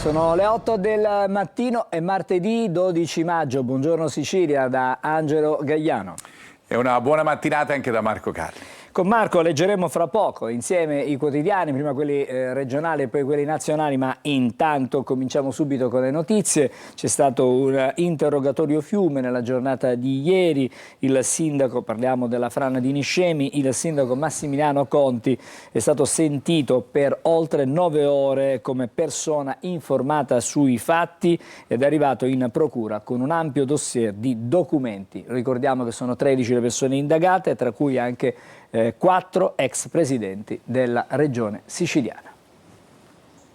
Sono le 8 del mattino, è martedì 12 maggio. Buongiorno Sicilia da Angelo Gagliano. E una buona mattinata anche da Marco Carli. Con Marco leggeremo fra poco insieme i quotidiani, prima quelli regionali e poi quelli nazionali, ma intanto cominciamo subito con le notizie. C'è stato un interrogatorio Fiume nella giornata di ieri. Il sindaco, parliamo della frana di Niscemi, il sindaco Massimiliano Conti è stato sentito per oltre 9 ore come persona informata sui fatti ed è arrivato in procura con un ampio dossier di documenti. Ricordiamo che sono 13 le persone indagate, tra cui anche 4 ex presidenti della regione siciliana.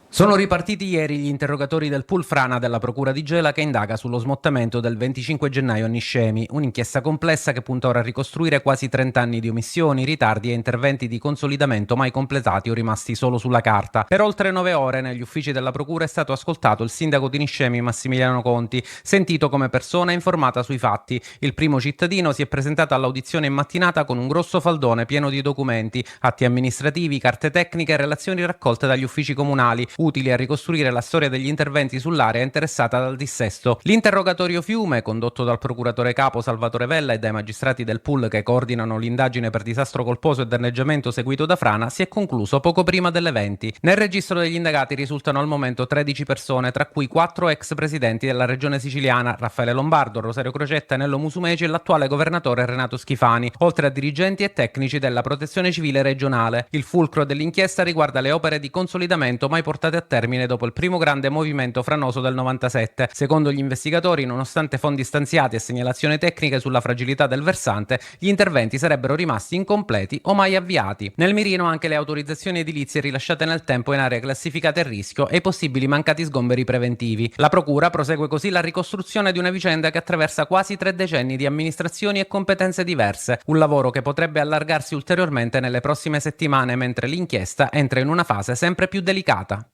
Sono ripartiti ieri gli interrogatori del pool Frana della Procura di Gela che indaga sullo smottamento del 25 gennaio a Niscemi, un'inchiesta complessa che punta ora a ricostruire quasi 30 anni di omissioni, ritardi e interventi di consolidamento mai completati o rimasti solo sulla carta. Per oltre 9 ore negli uffici della Procura è stato ascoltato il sindaco di Niscemi Massimiliano Conti, sentito come persona informata sui fatti. Il primo cittadino si è presentato all'audizione in mattinata con un grosso faldone pieno di documenti, atti amministrativi, carte tecniche e relazioni raccolte dagli uffici comunali, utili a ricostruire la storia degli interventi sull'area interessata dal dissesto. L'interrogatorio Fiume, condotto dal procuratore capo Salvatore Vella e dai magistrati del pool che coordinano l'indagine per disastro colposo e danneggiamento seguito da frana, si è concluso poco prima delle 20. Nel registro degli indagati risultano al momento 13 persone, tra cui 4 ex presidenti della regione siciliana, Raffaele Lombardo, Rosario Crocetta, Nello Musumeci e l'attuale governatore Renato Schifani, oltre a dirigenti e tecnici della protezione civile regionale. Il fulcro dell'inchiesta riguarda le opere di consolidamento mai portate a termine dopo il primo grande movimento franoso del 97. Secondo gli investigatori, nonostante fondi stanziati e segnalazioni tecniche sulla fragilità del versante, gli interventi sarebbero rimasti incompleti o mai avviati. Nel mirino anche le autorizzazioni edilizie rilasciate nel tempo in aree classificate a rischio e i possibili mancati sgomberi preventivi. La procura prosegue così la ricostruzione di una vicenda che attraversa quasi 3 decenni di amministrazioni e competenze diverse, un lavoro che potrebbe allargarsi ulteriormente nelle prossime settimane mentre l'inchiesta entra in una fase sempre più delicata.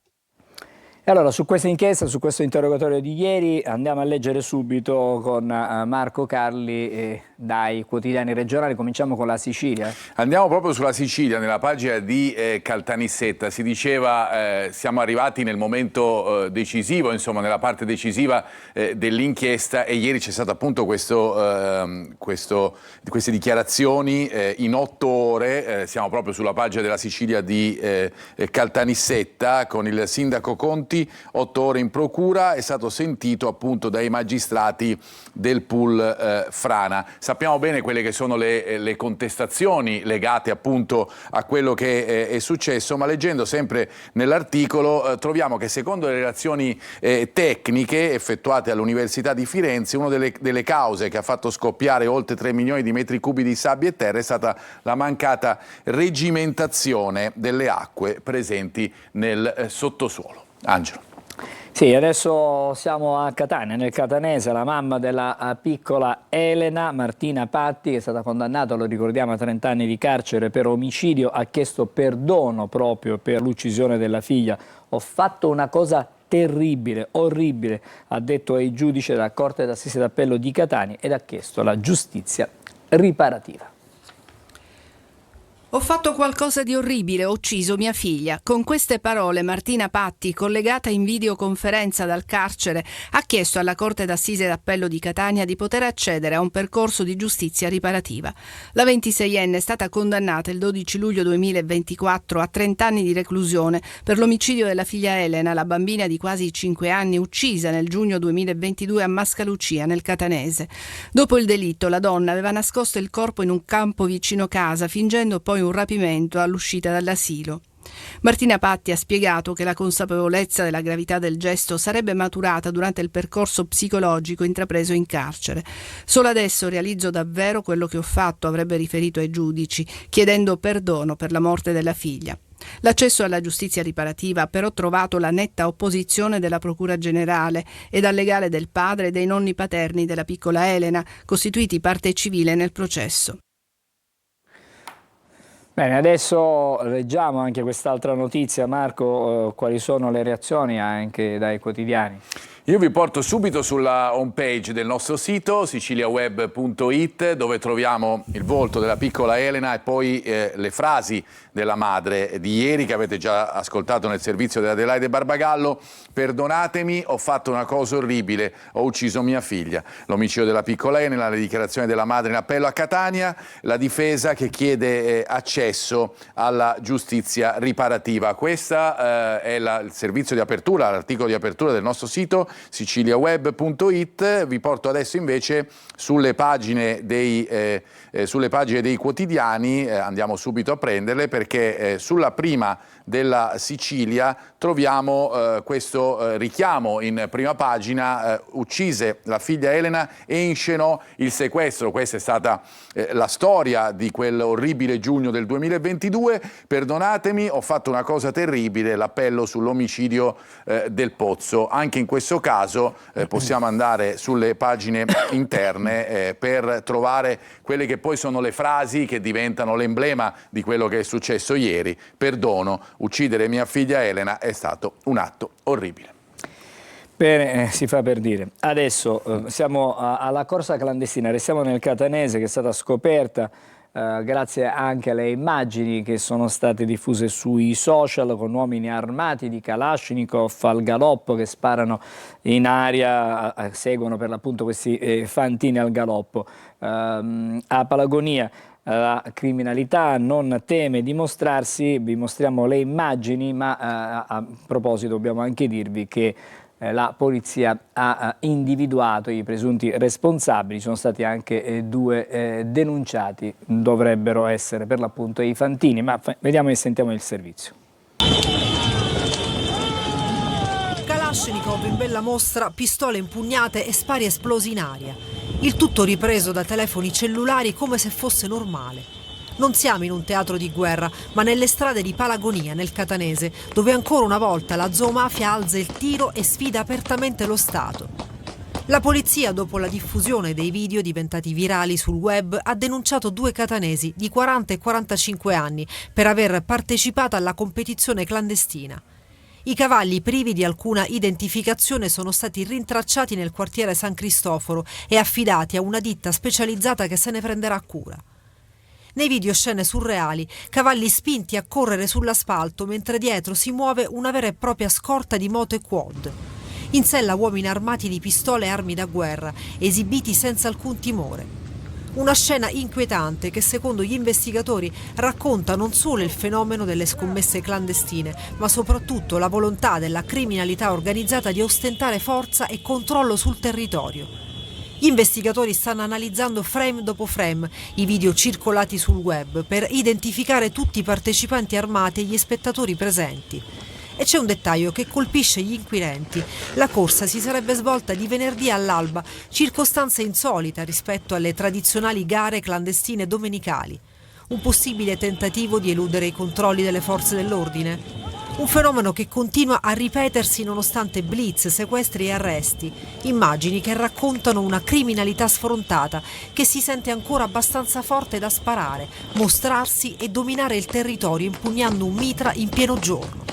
E allora su questa inchiesta, su questo interrogatorio di ieri, andiamo a leggere subito con Marco Carli dai quotidiani regionali. Cominciamo con la Sicilia. Andiamo proprio sulla Sicilia, nella pagina di Caltanissetta. Si diceva siamo arrivati nel momento decisivo, insomma nella parte decisiva dell'inchiesta, e ieri c'è stato appunto queste dichiarazioni in 8 ore. Siamo proprio sulla pagina della Sicilia di Caltanissetta con il sindaco Conti. 8 ore in procura, è stato sentito appunto dai magistrati del pool Frana. Sappiamo bene quelle che sono le contestazioni legate appunto a quello che è successo, ma leggendo sempre nell'articolo troviamo che secondo le relazioni tecniche effettuate all'Università di Firenze, una delle cause che ha fatto scoppiare oltre 3 milioni di metri cubi di sabbia e terra è stata la mancata regimentazione delle acque presenti nel sottosuolo. Angelo. Sì, adesso siamo a Catania, nel catanese. La mamma della piccola Elena, Martina Patti, che è stata condannata, lo ricordiamo, a 30 anni di carcere per omicidio, ha chiesto perdono proprio per l'uccisione della figlia. Ho fatto una cosa terribile, orribile, ha detto ai giudici della Corte d'Assise d'Appello di Catania ed ha chiesto la giustizia riparativa. Ho fatto qualcosa di orribile, ho ucciso mia figlia. Con queste parole Martina Patti, collegata in videoconferenza dal carcere, ha chiesto alla Corte d'Assise d'Appello di Catania di poter accedere a un percorso di giustizia riparativa. La 26enne è stata condannata il 12 luglio 2024 a 30 anni di reclusione per l'omicidio della figlia Elena, la bambina di quasi 5 anni uccisa nel giugno 2022 a Mascalucia, nel catanese. Dopo il delitto, la donna aveva nascosto il corpo in un campo vicino casa, fingendo poi un rapimento all'uscita dall'asilo. Martina Patti ha spiegato che la consapevolezza della gravità del gesto sarebbe maturata durante il percorso psicologico intrapreso in carcere. Solo adesso realizzo davvero quello che ho fatto, avrebbe riferito ai giudici, chiedendo perdono per la morte della figlia. L'accesso alla giustizia riparativa ha però trovato la netta opposizione della Procura Generale e dal legale del padre e dei nonni paterni della piccola Elena, costituiti parte civile nel processo. Bene, adesso leggiamo anche quest'altra notizia, Marco, quali sono le reazioni anche dai quotidiani? Io vi porto subito sulla home page del nostro sito siciliaweb.it, dove troviamo il volto della piccola Elena e poi le frasi della madre di ieri che avete già ascoltato nel servizio dell'Adelaide Barbagallo. Perdonatemi, ho fatto una cosa orribile, ho ucciso mia figlia. L'omicidio della piccola Elena, le dichiarazioni della madre in appello a Catania, la difesa che chiede accesso alla giustizia riparativa. Questa è il servizio di apertura, l'articolo di apertura del nostro sito siciliaweb.it. Vi porto adesso invece sulle pagine dei quotidiani, andiamo subito a prenderle perché sulla prima della Sicilia troviamo questo richiamo in prima pagina: uccise la figlia Elena e inscenò il sequestro. Questa è stata la storia di quell'orribile giugno del 2022. Perdonatemi, ho fatto una cosa terribile, l'appello sull'omicidio del Pozzo. Anche in questo caso possiamo andare sulle pagine interne per trovare quelle che poi sono le frasi che diventano l'emblema di quello che è successo ieri. Perdono, uccidere mia figlia Elena è stato un atto orribile. Bene, si fa per dire. Adesso siamo alla corsa clandestina, restiamo nel catanese, che è stata scoperta grazie anche alle immagini che sono state diffuse sui social, con uomini armati di Kalashnikov al galoppo che sparano in aria, seguono per l'appunto questi fantini al galoppo. A Palagonia la criminalità non teme di mostrarsi, vi mostriamo le immagini, ma a proposito dobbiamo anche dirvi che la polizia ha individuato i presunti responsabili, sono stati anche due denunciati, dovrebbero essere per l'appunto i fantini, ma vediamo e sentiamo il servizio. Kalashnikov in bella mostra, pistole impugnate e spari esplosi in aria. Il tutto ripreso da telefoni cellulari come se fosse normale. Non siamo in un teatro di guerra, ma nelle strade di Palagonia, nel catanese, dove ancora una volta la zoomafia alza il tiro e sfida apertamente lo Stato. La polizia, dopo la diffusione dei video diventati virali sul web, ha denunciato due catanesi di 40 e 45 anni per aver partecipato alla competizione clandestina. I cavalli privi di alcuna identificazione sono stati rintracciati nel quartiere San Cristoforo e affidati a una ditta specializzata che se ne prenderà cura. Nei video scene surreali, cavalli spinti a correre sull'asfalto mentre dietro si muove una vera e propria scorta di moto e quad. In sella uomini armati di pistole e armi da guerra, esibiti senza alcun timore. Una scena inquietante che secondo gli investigatori racconta non solo il fenomeno delle scommesse clandestine, ma soprattutto la volontà della criminalità organizzata di ostentare forza e controllo sul territorio. Gli investigatori stanno analizzando frame dopo frame i video circolati sul web per identificare tutti i partecipanti armati e gli spettatori presenti. E c'è un dettaglio che colpisce gli inquirenti. La corsa si sarebbe svolta di venerdì all'alba, circostanza insolita rispetto alle tradizionali gare clandestine domenicali. Un possibile tentativo di eludere i controlli delle forze dell'ordine? Un fenomeno che continua a ripetersi nonostante blitz, sequestri e arresti. Immagini che raccontano una criminalità sfrontata che si sente ancora abbastanza forte da sparare, mostrarsi e dominare il territorio impugnando un mitra in pieno giorno.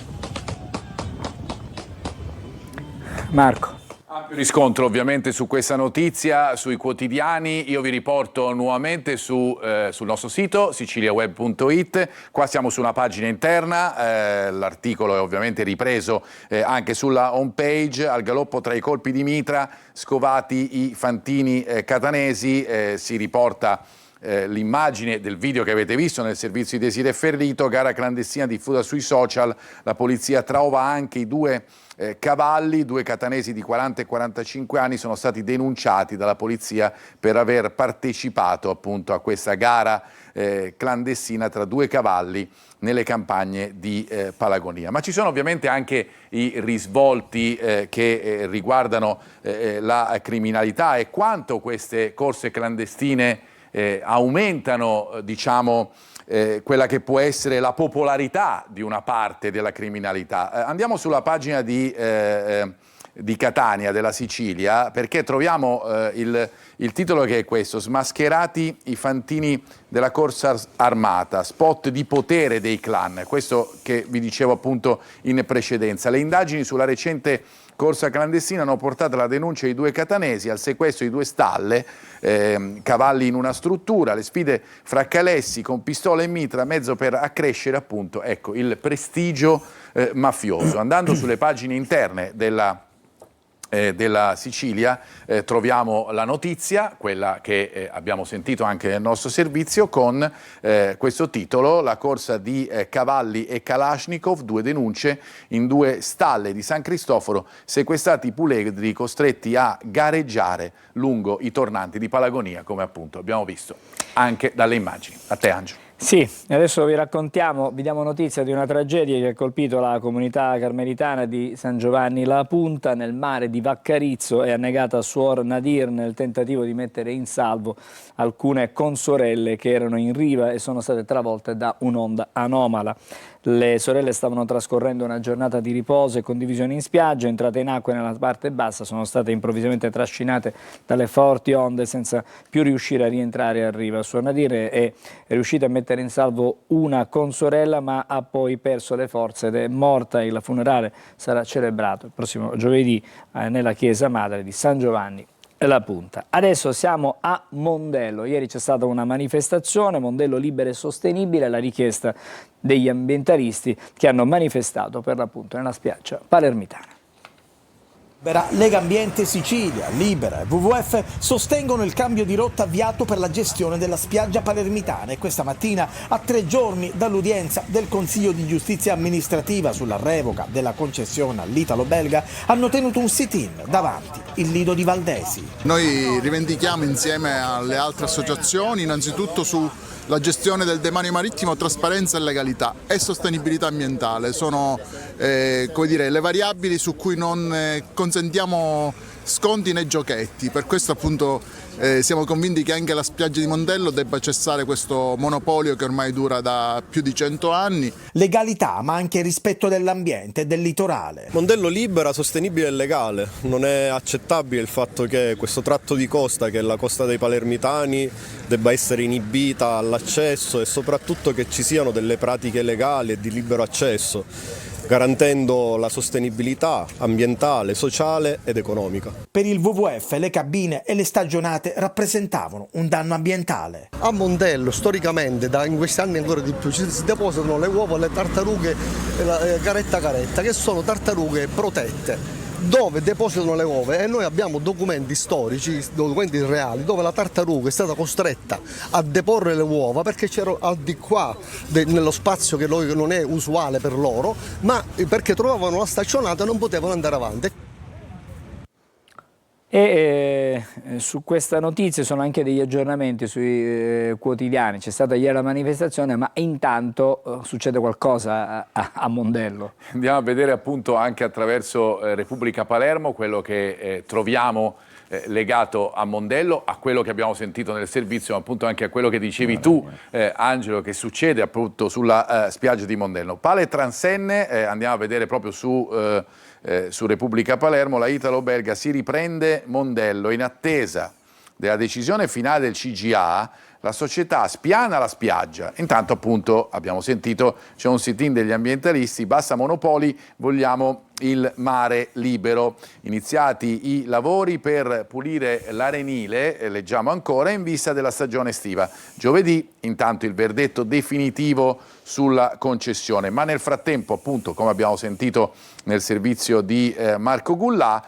Marco. Ampio riscontro ovviamente su questa notizia, sui quotidiani. Io vi riporto nuovamente sul nostro sito siciliaweb.it. Qua siamo su una pagina interna, l'articolo è ovviamente ripreso anche sulla home page. Al galoppo tra i colpi di mitra, scovati i fantini catanesi, si riporta l'immagine del video che avete visto nel servizio di Desire Ferrito, gara clandestina diffusa sui social. La polizia trova anche i due cavalli, due catanesi di 40 e 45 anni sono stati denunciati dalla polizia per aver partecipato appunto a questa gara clandestina tra due cavalli nelle campagne di Palagonia. Ma ci sono ovviamente anche i risvolti che riguardano la criminalità e quanto queste corse clandestine aumentano, diciamo, quella che può essere la popolarità di una parte della criminalità. Andiamo sulla pagina di Catania, della Sicilia, perché troviamo il titolo che è questo: smascherati i fantini della corsa armata, spot di potere dei clan. Questo che vi dicevo appunto in precedenza. Le indagini sulla recente corsa clandestina hanno portato alla denuncia di 2 catanesi, al sequestro di 2 stalle, cavalli in una struttura, le sfide fra calessi con pistola e mitra, mezzo per accrescere appunto, ecco, il prestigio mafioso. Andando sulle pagine interne della Sicilia troviamo la notizia, quella che abbiamo sentito anche nel nostro servizio, con questo titolo: la corsa di cavalli e Kalashnikov, 2 denunce in 2 stalle di San Cristoforo, sequestrati i puledri costretti a gareggiare lungo i tornanti di Palagonia, come appunto abbiamo visto anche dalle immagini. A te, Angelo. Sì, adesso vi diamo notizia di una tragedia che ha colpito la comunità carmelitana di San Giovanni La Punta nel mare di Vaccarizzo. È annegata Suor Nadir nel tentativo di mettere in salvo alcune consorelle che erano in riva e sono state travolte da un'onda anomala. Le sorelle stavano trascorrendo una giornata di riposo e condivisione in spiaggia, entrate in acqua nella parte bassa, sono state improvvisamente trascinate dalle forti onde senza più riuscire a rientrare a riva. Suor Nadir è riuscita a mettere in salvo una consorella, ma ha poi perso le forze ed è morta. Il funerale sarà celebrato il prossimo giovedì nella chiesa madre di San Giovanni La Punta. Adesso siamo a Mondello. Ieri c'è stata una manifestazione, Mondello libera e sostenibile, la richiesta degli ambientalisti che hanno manifestato per l'appunto nella spiaggia palermitana. Lega Ambiente Sicilia, Libera e WWF sostengono il cambio di rotta avviato per la gestione della spiaggia palermitana e questa mattina, a 3 giorni dall'udienza del Consiglio di Giustizia Amministrativa sulla revoca della concessione all'italo-belga, hanno tenuto un sit-in davanti il Lido di Valdesi. Noi rivendichiamo insieme alle altre associazioni innanzitutto sulla gestione del demanio marittimo, trasparenza e legalità e sostenibilità ambientale. Sono le variabili su cui non consentiamo sconti né giochetti. Per questo appunto siamo convinti che anche la spiaggia di Mondello debba cessare questo monopolio che ormai dura da più di 100 anni. Legalità, ma anche rispetto dell'ambiente e del litorale. Mondello libera, sostenibile e legale. Non è accettabile il fatto che questo tratto di costa, che è la costa dei Palermitani, debba essere inibita all'accesso e soprattutto che ci siano delle pratiche legali e di libero accesso, garantendo la sostenibilità ambientale, sociale ed economica. Per il WWF le cabine e le stagionate rappresentavano un danno ambientale. A Mondello storicamente, in questi anni ancora di più, si depositano le uova alle tartarughe caretta, che sono tartarughe protette, dove depositano le uova, e noi abbiamo documenti storici, documenti reali, dove la tartaruga è stata costretta a deporre le uova perché c'era al di qua nello spazio che non è usuale per loro, ma perché trovavano la staccionata e non potevano andare avanti. E su questa notizia sono anche degli aggiornamenti sui quotidiani. C'è stata ieri la manifestazione, ma intanto succede qualcosa a Mondello. Andiamo a vedere appunto anche attraverso Repubblica Palermo quello che troviamo legato a Mondello, a quello che abbiamo sentito nel servizio, ma appunto anche a quello che dicevi tu, Angelo, che succede appunto sulla spiaggia di Mondello. Pale transenne, andiamo a vedere proprio su Repubblica Palermo, la italo-belga si riprende Mondello. In attesa della decisione finale del CGA, la società spiana la spiaggia. Intanto appunto abbiamo sentito c'è un sit-in degli ambientalisti, basta monopoli, vogliamo il mare libero. Iniziati i lavori per pulire l'arenile, leggiamo ancora, in vista della stagione estiva. Giovedì intanto il verdetto definitivo sulla concessione, ma nel frattempo appunto, come abbiamo sentito nel servizio di Marco Gullà,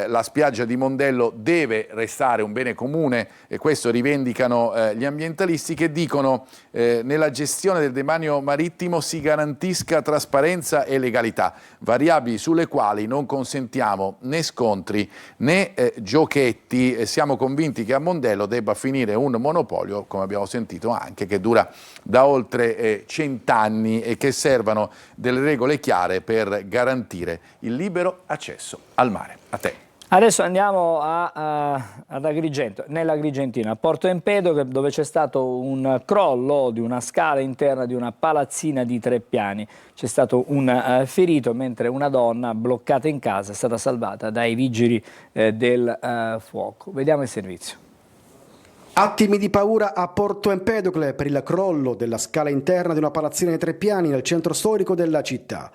la spiaggia di Mondello deve restare un bene comune e questo rivendicano gli ambientalisti, che dicono nella gestione del demanio marittimo si garantisca trasparenza e legalità, variabili sulle quali non consentiamo né scontri né giochetti. Siamo convinti che a Mondello debba finire un monopolio, come abbiamo sentito anche, che dura da oltre 100 anni e che servano delle regole chiare per garantire il libero accesso al mare. A te. Adesso andiamo ad Agrigento, nell'Agrigentina, a Porto Empedocle, dove c'è stato un crollo di una scala interna di una palazzina di 3 piani. C'è stato un ferito, mentre una donna bloccata in casa è stata salvata dai vigili del fuoco. Vediamo il servizio. Attimi di paura a Porto Empedocle per il crollo della scala interna di una palazzina di 3 piani nel centro storico della città.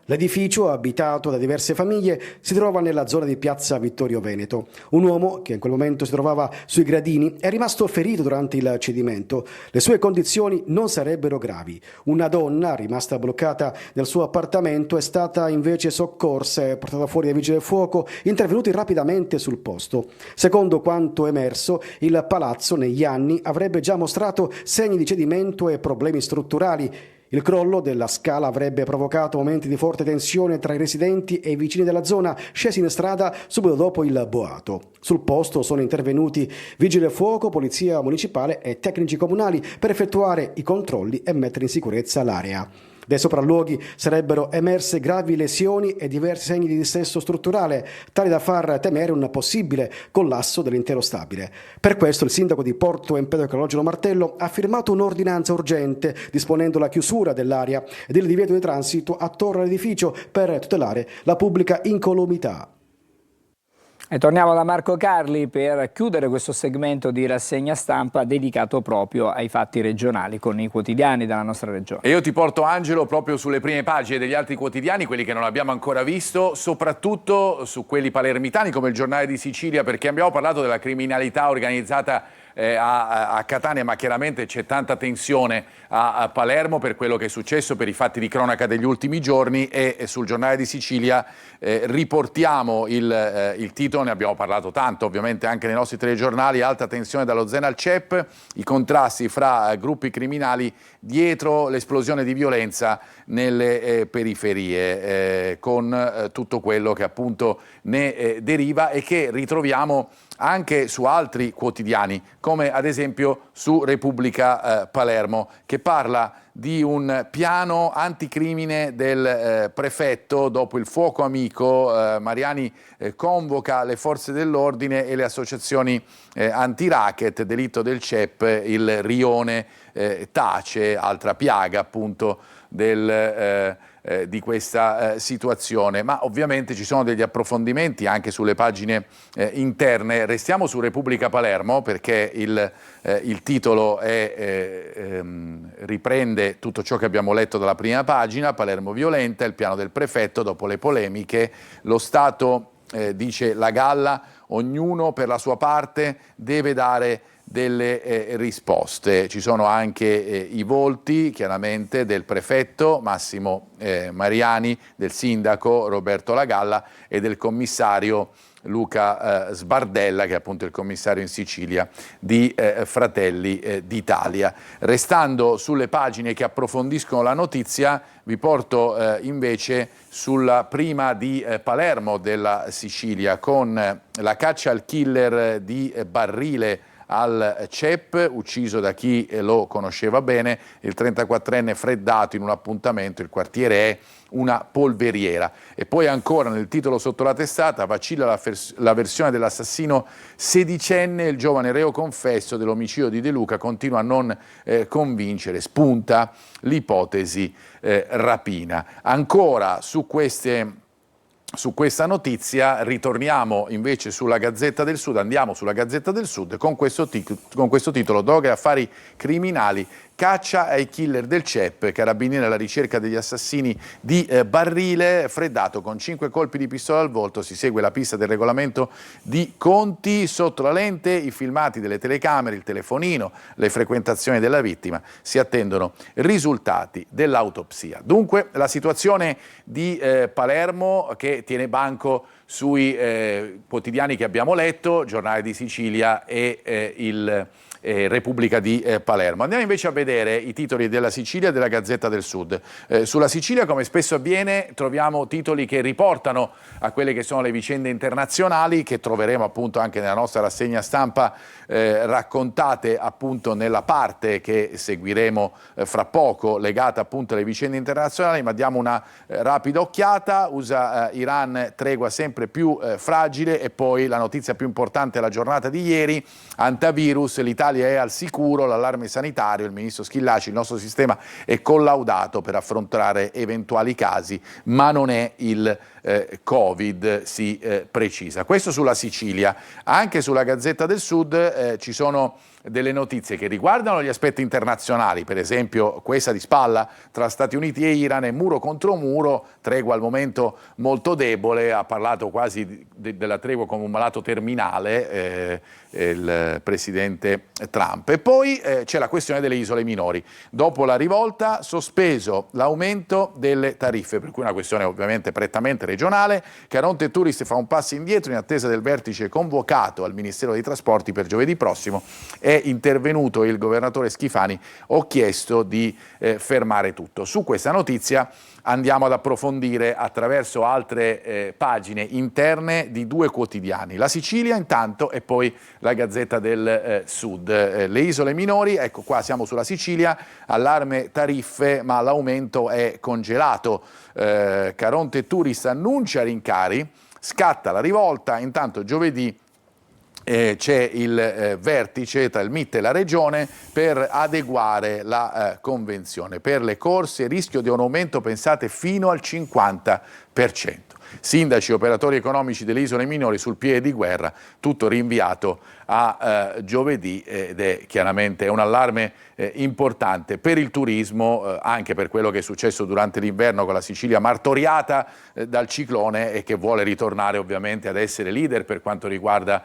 L'edificio, abitato da diverse famiglie, si trova nella zona di Piazza Vittorio Veneto. Un uomo, che in quel momento si trovava sui gradini, è rimasto ferito durante il cedimento. Le sue condizioni non sarebbero gravi. Una donna, rimasta bloccata nel suo appartamento, è stata invece soccorsa e portata fuori dai vigili del fuoco, intervenuti rapidamente sul posto. Secondo quanto emerso, il palazzo negli anni avrebbe già mostrato segni di cedimento e problemi strutturali. Il crollo della scala avrebbe provocato momenti di forte tensione tra i residenti e i vicini della zona scesi in strada subito dopo il boato. Sul posto sono intervenuti vigili del fuoco, polizia municipale e tecnici comunali per effettuare i controlli e mettere in sicurezza l'area. Dai sopralluoghi sarebbero emerse gravi lesioni e diversi segni di dissesto strutturale, tali da far temere un possibile collasso dell'intero stabile. Per questo il sindaco di Porto Empedocle Calogero Martello ha firmato un'ordinanza urgente disponendo la chiusura dell'area ed il divieto di transito attorno all'edificio per tutelare la pubblica incolumità. E torniamo da Marco Carli per chiudere questo segmento di rassegna stampa dedicato proprio ai fatti regionali con i quotidiani della nostra regione. E io ti porto, Angelo, proprio sulle prime pagine degli altri quotidiani, quelli che non abbiamo ancora visto, soprattutto su quelli palermitani come il Giornale di Sicilia, perché abbiamo parlato della criminalità organizzata a Catania, ma chiaramente c'è tanta tensione a Palermo per quello che è successo, per i fatti di cronaca degli ultimi giorni, e sul Giornale di Sicilia riportiamo il titolo, ne abbiamo parlato tanto ovviamente anche nei nostri telegiornali: alta tensione dallo Zen al CEP, i contrasti fra gruppi criminali dietro l'esplosione di violenza nelle periferie, con tutto quello che appunto ne deriva e che ritroviamo anche su altri quotidiani, come ad esempio su Repubblica Palermo, che parla di un piano anticrimine del prefetto dopo il fuoco amico. Mariani convoca le forze dell'ordine e le associazioni anti-racket, delitto del CEP, il rione tace, altra piaga appunto di questa situazione. Ma ovviamente ci sono degli approfondimenti anche sulle pagine interne. Restiamo su Repubblica Palermo perché il titolo riprende tutto ciò che abbiamo letto dalla prima pagina. Palermo violenta, il piano del prefetto dopo le polemiche, lo Stato, dice la Galla, ognuno per la sua parte deve dare delle risposte. Ci sono anche i volti chiaramente del prefetto Massimo Mariani, del sindaco Roberto La Galla e del commissario Luca Sbardella, che è appunto il commissario in Sicilia di Fratelli d'Italia. Restando sulle pagine che approfondiscono la notizia, vi porto invece sulla prima di Palermo della Sicilia, con la caccia al killer di Barrile al CEP, ucciso da chi lo conosceva bene, il 34enne freddato in un appuntamento, il quartiere è una polveriera. E poi ancora nel titolo sotto la testata: vacilla la versione dell'assassino sedicenne, il giovane reo confesso dell'omicidio di De Luca continua a non convincere, spunta l'ipotesi rapina. Ancora su questa notizia ritorniamo invece sulla Gazzetta del Sud, andiamo sulla Gazzetta del Sud con questo titolo: droghe e affari criminali, caccia ai killer del CEP, carabinieri alla ricerca degli assassini di Barrile, freddato con 5 colpi di pistola al volto, si segue la pista del regolamento di conti, sotto la lente i filmati delle telecamere, il telefonino, le frequentazioni della vittima, si attendono risultati dell'autopsia. Dunque la situazione di Palermo che tiene banco sui quotidiani che abbiamo letto, Giornale di Sicilia e il Repubblica di Palermo. Andiamo invece a vedere i titoli della Sicilia e della Gazzetta del Sud. Sulla Sicilia, come spesso avviene, troviamo titoli che riportano a quelle che sono le vicende internazionali, che troveremo appunto anche nella nostra rassegna stampa, raccontate appunto nella parte che seguiremo fra poco, legata appunto alle vicende internazionali. Ma diamo una rapida occhiata: USA-Iran, tregua sempre più fragile, e poi la notizia più importante della giornata di ieri: antivirus, l'Italia è al sicuro, l'allarme sanitario, il ministro Schillaci, il nostro sistema è collaudato per affrontare eventuali casi, ma non è il Covid, si precisa. Questo sulla Sicilia. Anche sulla Gazzetta del Sud ci sono delle notizie che riguardano gli aspetti internazionali, per esempio questa di spalla tra Stati Uniti e Iran, e muro contro muro, tregua al momento molto debole, ha parlato quasi della tregua come un malato terminale il presidente Trump. E poi c'è la questione delle isole minori. Dopo la rivolta, sospeso l'aumento delle tariffe, per cui una questione ovviamente prettamente regionale. Caronte Tourist fa un passo indietro in attesa del vertice convocato al Ministero dei Trasporti per giovedì prossimo. È intervenuto il governatore Schifani, ho chiesto di fermare tutto. Su questa notizia andiamo ad approfondire attraverso altre pagine interne di due quotidiani, La Sicilia intanto e poi la Gazzetta del Sud. Le isole minori, ecco qua siamo sulla Sicilia, allarme tariffe ma l'aumento è congelato. Caronte Tourist annuncia rincari, scatta la rivolta, intanto giovedì c'è il vertice tra il MIT e la Regione per adeguare la convenzione. Per le corse rischio di un aumento, pensate, fino al 50%. Sindaci e operatori economici delle isole minori sul piede di guerra, tutto rinviato a giovedì, ed è chiaramente un allarme importante per il turismo, anche per quello che è successo durante l'inverno con la Sicilia martoriata dal ciclone e che vuole ritornare ovviamente ad essere leader per quanto riguarda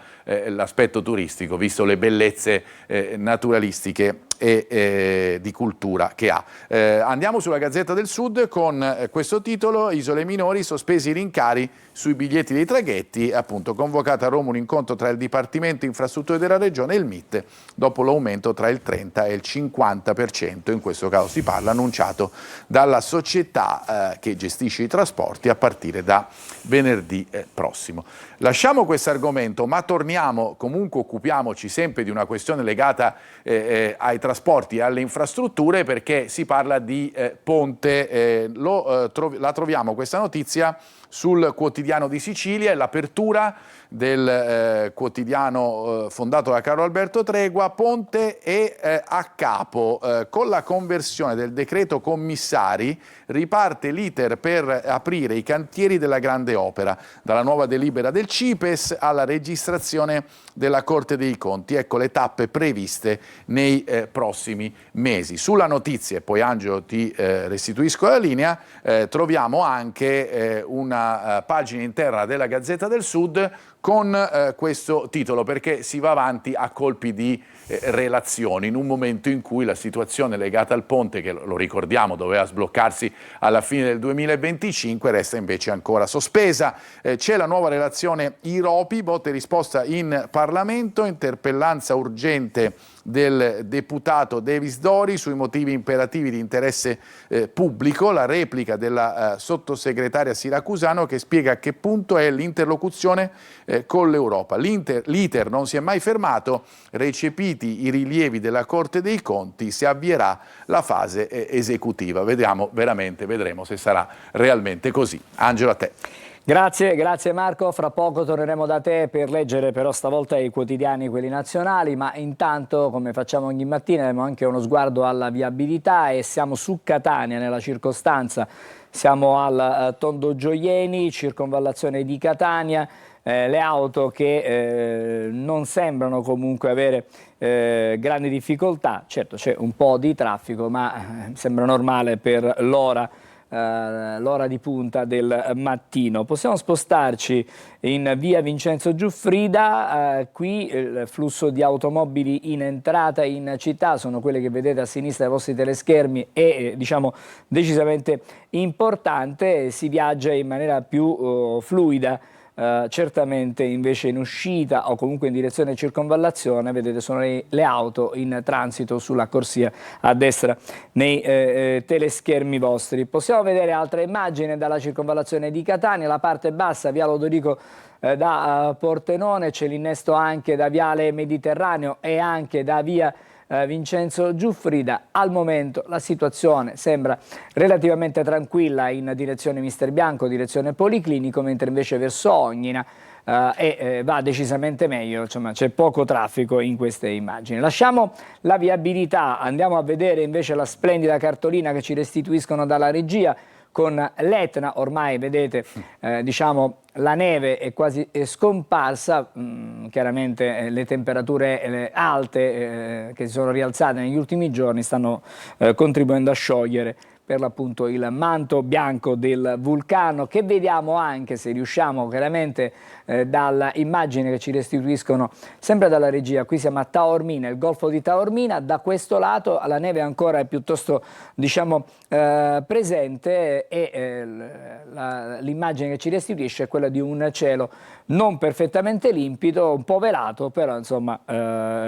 l'aspetto turistico, visto le bellezze naturalistiche e di cultura che ha. Andiamo sulla Gazzetta del Sud con questo titolo: isole minori, sospesi i rincari sui biglietti dei traghetti. Appunto, convocata a Roma un incontro tra il Dipartimento Infrastrutture della Regione e il MIT dopo l'aumento tra il 30 e il 50%, in questo caso si parla, annunciato dalla società che gestisce i trasporti a partire da venerdì prossimo. Lasciamo questo argomento, ma torniamo, comunque occupiamoci sempre di una questione legata ai trasporti e alle infrastrutture, perché si parla di ponte. La troviamo questa notizia sul quotidiano di Sicilia, è l'apertura del quotidiano fondato da Carlo Alberto Tregua. Ponte è a capo. Con la conversione del decreto commissari riparte l'iter per aprire i cantieri della grande opera, dalla nuova delibera del CIPES alla registrazione della Corte dei Conti. Ecco le tappe previste nei prossimi mesi. Sulla notizia, e poi Angelo ti restituisco la linea, troviamo anche una pagina interna della Gazzetta del Sud con questo titolo, perché si va avanti a colpi di relazioni in un momento in cui la situazione legata al ponte, che lo ricordiamo doveva sbloccarsi alla fine del 2025, resta invece ancora sospesa. C'è la nuova relazione IROPI, botta e risposta in Parlamento, interpellanza urgente del deputato Davis Dori sui motivi imperativi di interesse pubblico, la replica della sottosegretaria Siracusano che spiega a che punto è l'interlocuzione con l'Europa. L'iter non si è mai fermato, recepiti i rilievi della Corte dei Conti, si avvierà la fase esecutiva. Vedremo se sarà realmente così. Angelo, a te. Grazie Marco, fra poco torneremo da te per leggere però stavolta i quotidiani, quelli nazionali, ma intanto, come facciamo ogni mattina, diamo anche uno sguardo alla viabilità e siamo su Catania, nella circostanza, siamo al Tondo Gioieni, circonvallazione di Catania. Le auto che non sembrano comunque avere grandi difficoltà, certo c'è un po' di traffico, ma sembra normale per l'ora di punta del mattino. Possiamo spostarci in via Vincenzo Giuffrida, qui il flusso di automobili in entrata in città, sono quelle che vedete a sinistra dei vostri teleschermi, è diciamo decisamente importante, si viaggia in maniera più fluida. Certamente invece in uscita o comunque in direzione circonvallazione, vedete, sono le auto in transito sulla corsia a destra nei teleschermi vostri. Possiamo vedere altre immagini dalla circonvallazione di Catania, la parte bassa, via Lodorico da Pordenone, c'è l'innesto anche da viale Mediterraneo e anche da via Vincenzo Giuffrida. Al momento la situazione sembra relativamente tranquilla in direzione Mister Bianco, direzione Policlinico, mentre invece verso Ognina va decisamente meglio, insomma c'è poco traffico in queste immagini. Lasciamo la viabilità, andiamo a vedere invece la splendida cartolina che ci restituiscono dalla regia con l'Etna. Ormai vedete, diciamo, la neve è quasi scomparsa, chiaramente le temperature alte che si sono rialzate negli ultimi giorni stanno contribuendo a sciogliere per l'appunto il manto bianco del vulcano, che vediamo anche, se riusciamo, chiaramente dalla immagine che ci restituiscono sempre dalla regia. Qui siamo a Taormina, il golfo di Taormina. Da questo lato la neve ancora è piuttosto, diciamo, presente, e l'immagine che ci restituisce è quella di un cielo non perfettamente limpido, un po' velato, però insomma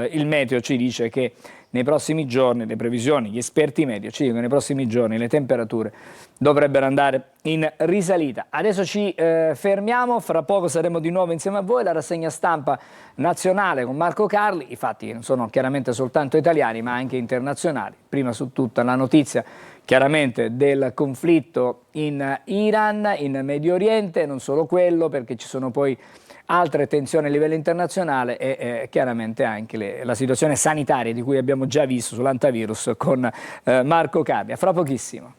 il meteo ci dice che nei prossimi giorni, le previsioni, gli esperti meteo ci dicono che nei prossimi giorni le temperature dovrebbero andare in risalita. Adesso ci fermiamo, fra poco saremo di nuovo insieme a voi, la rassegna stampa nazionale con Marco Carli. I fatti non sono chiaramente soltanto italiani ma anche internazionali. Prima su tutta la notizia chiaramente del conflitto in Iran, in Medio Oriente, non solo quello, perché ci sono poi altre tensioni a livello internazionale e chiaramente anche la situazione sanitaria di cui abbiamo già visto sull'antivirus con Marco Carli. A fra pochissimo.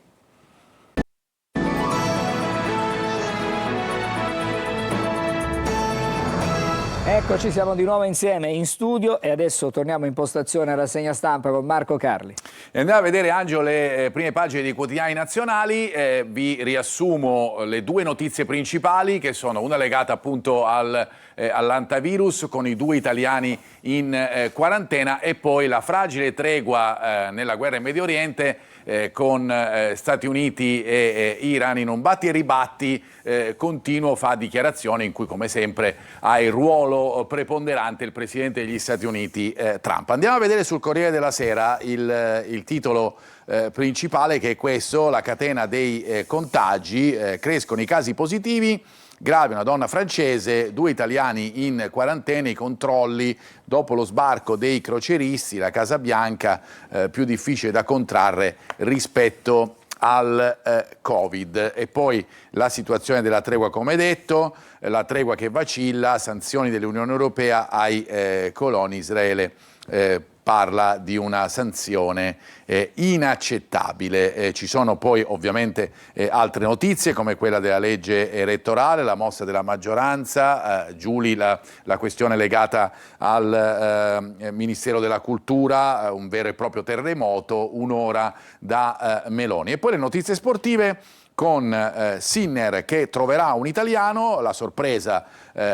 Eccoci, siamo di nuovo insieme in studio e adesso torniamo in postazione a rassegna stampa con Marco Carli. E andiamo a vedere, Angelo, le prime pagine dei quotidiani nazionali. Vi riassumo le due notizie principali, che sono una legata appunto all'antivirus con i 2 italiani in quarantena, e poi la fragile tregua nella guerra in Medio Oriente con Stati Uniti e Iran in un batti e ribatti continuo, fa dichiarazioni in cui, come sempre, ha il ruolo preponderante il presidente degli Stati Uniti Trump. Andiamo a vedere sul Corriere della Sera il titolo principale, che è questo: la catena dei contagi, crescono i casi positivi. Grave una donna francese, 2 italiani in quarantena, i controlli dopo lo sbarco dei crocieristi, la Casa Bianca più difficile da contrarre rispetto al Covid. E poi la situazione della tregua, come detto, la tregua che vacilla, sanzioni dell'Unione Europea ai coloni. Israele parla di una sanzione inaccettabile. Ci sono poi ovviamente altre notizie, come quella della legge elettorale, la mossa della maggioranza, Giuli, la questione legata al Ministero della Cultura, un vero e proprio terremoto, un'ora da Meloni. E poi le notizie sportive, con Sinner che troverà un italiano, la sorpresa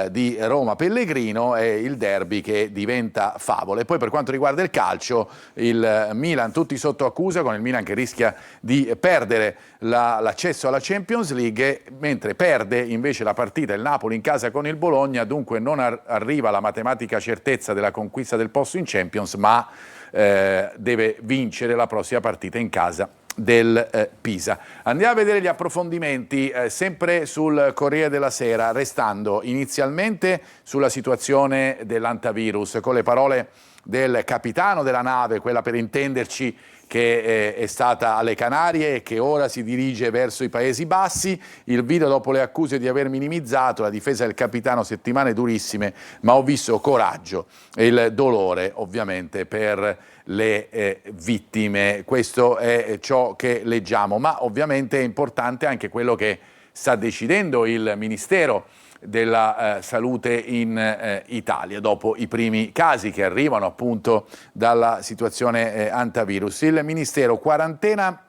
di Roma Pellegrino e il derby che diventa favola. E poi, per quanto riguarda il calcio, il Milan tutti sotto accusa, con il Milan che rischia di perdere l'accesso alla Champions League, mentre perde invece la partita il Napoli in casa con il Bologna. Dunque non arriva la matematica certezza della conquista del posto in Champions, ma deve vincere la prossima partita in casa del Pisa. Andiamo a vedere gli approfondimenti sempre sul Corriere della Sera, restando inizialmente sulla situazione dell'antivirus, con le parole del capitano della nave, quella per intenderci che è stata alle Canarie e che ora si dirige verso i Paesi Bassi. Il video dopo le accuse di aver minimizzato, la difesa del capitano: settimane durissime, ma ho visto coraggio e il dolore ovviamente per le vittime. Questo è ciò che leggiamo, ma ovviamente è importante anche quello che sta decidendo il Ministero della Salute in Italia dopo i primi casi che arrivano appunto dalla situazione antivirus. Il Ministero quarantena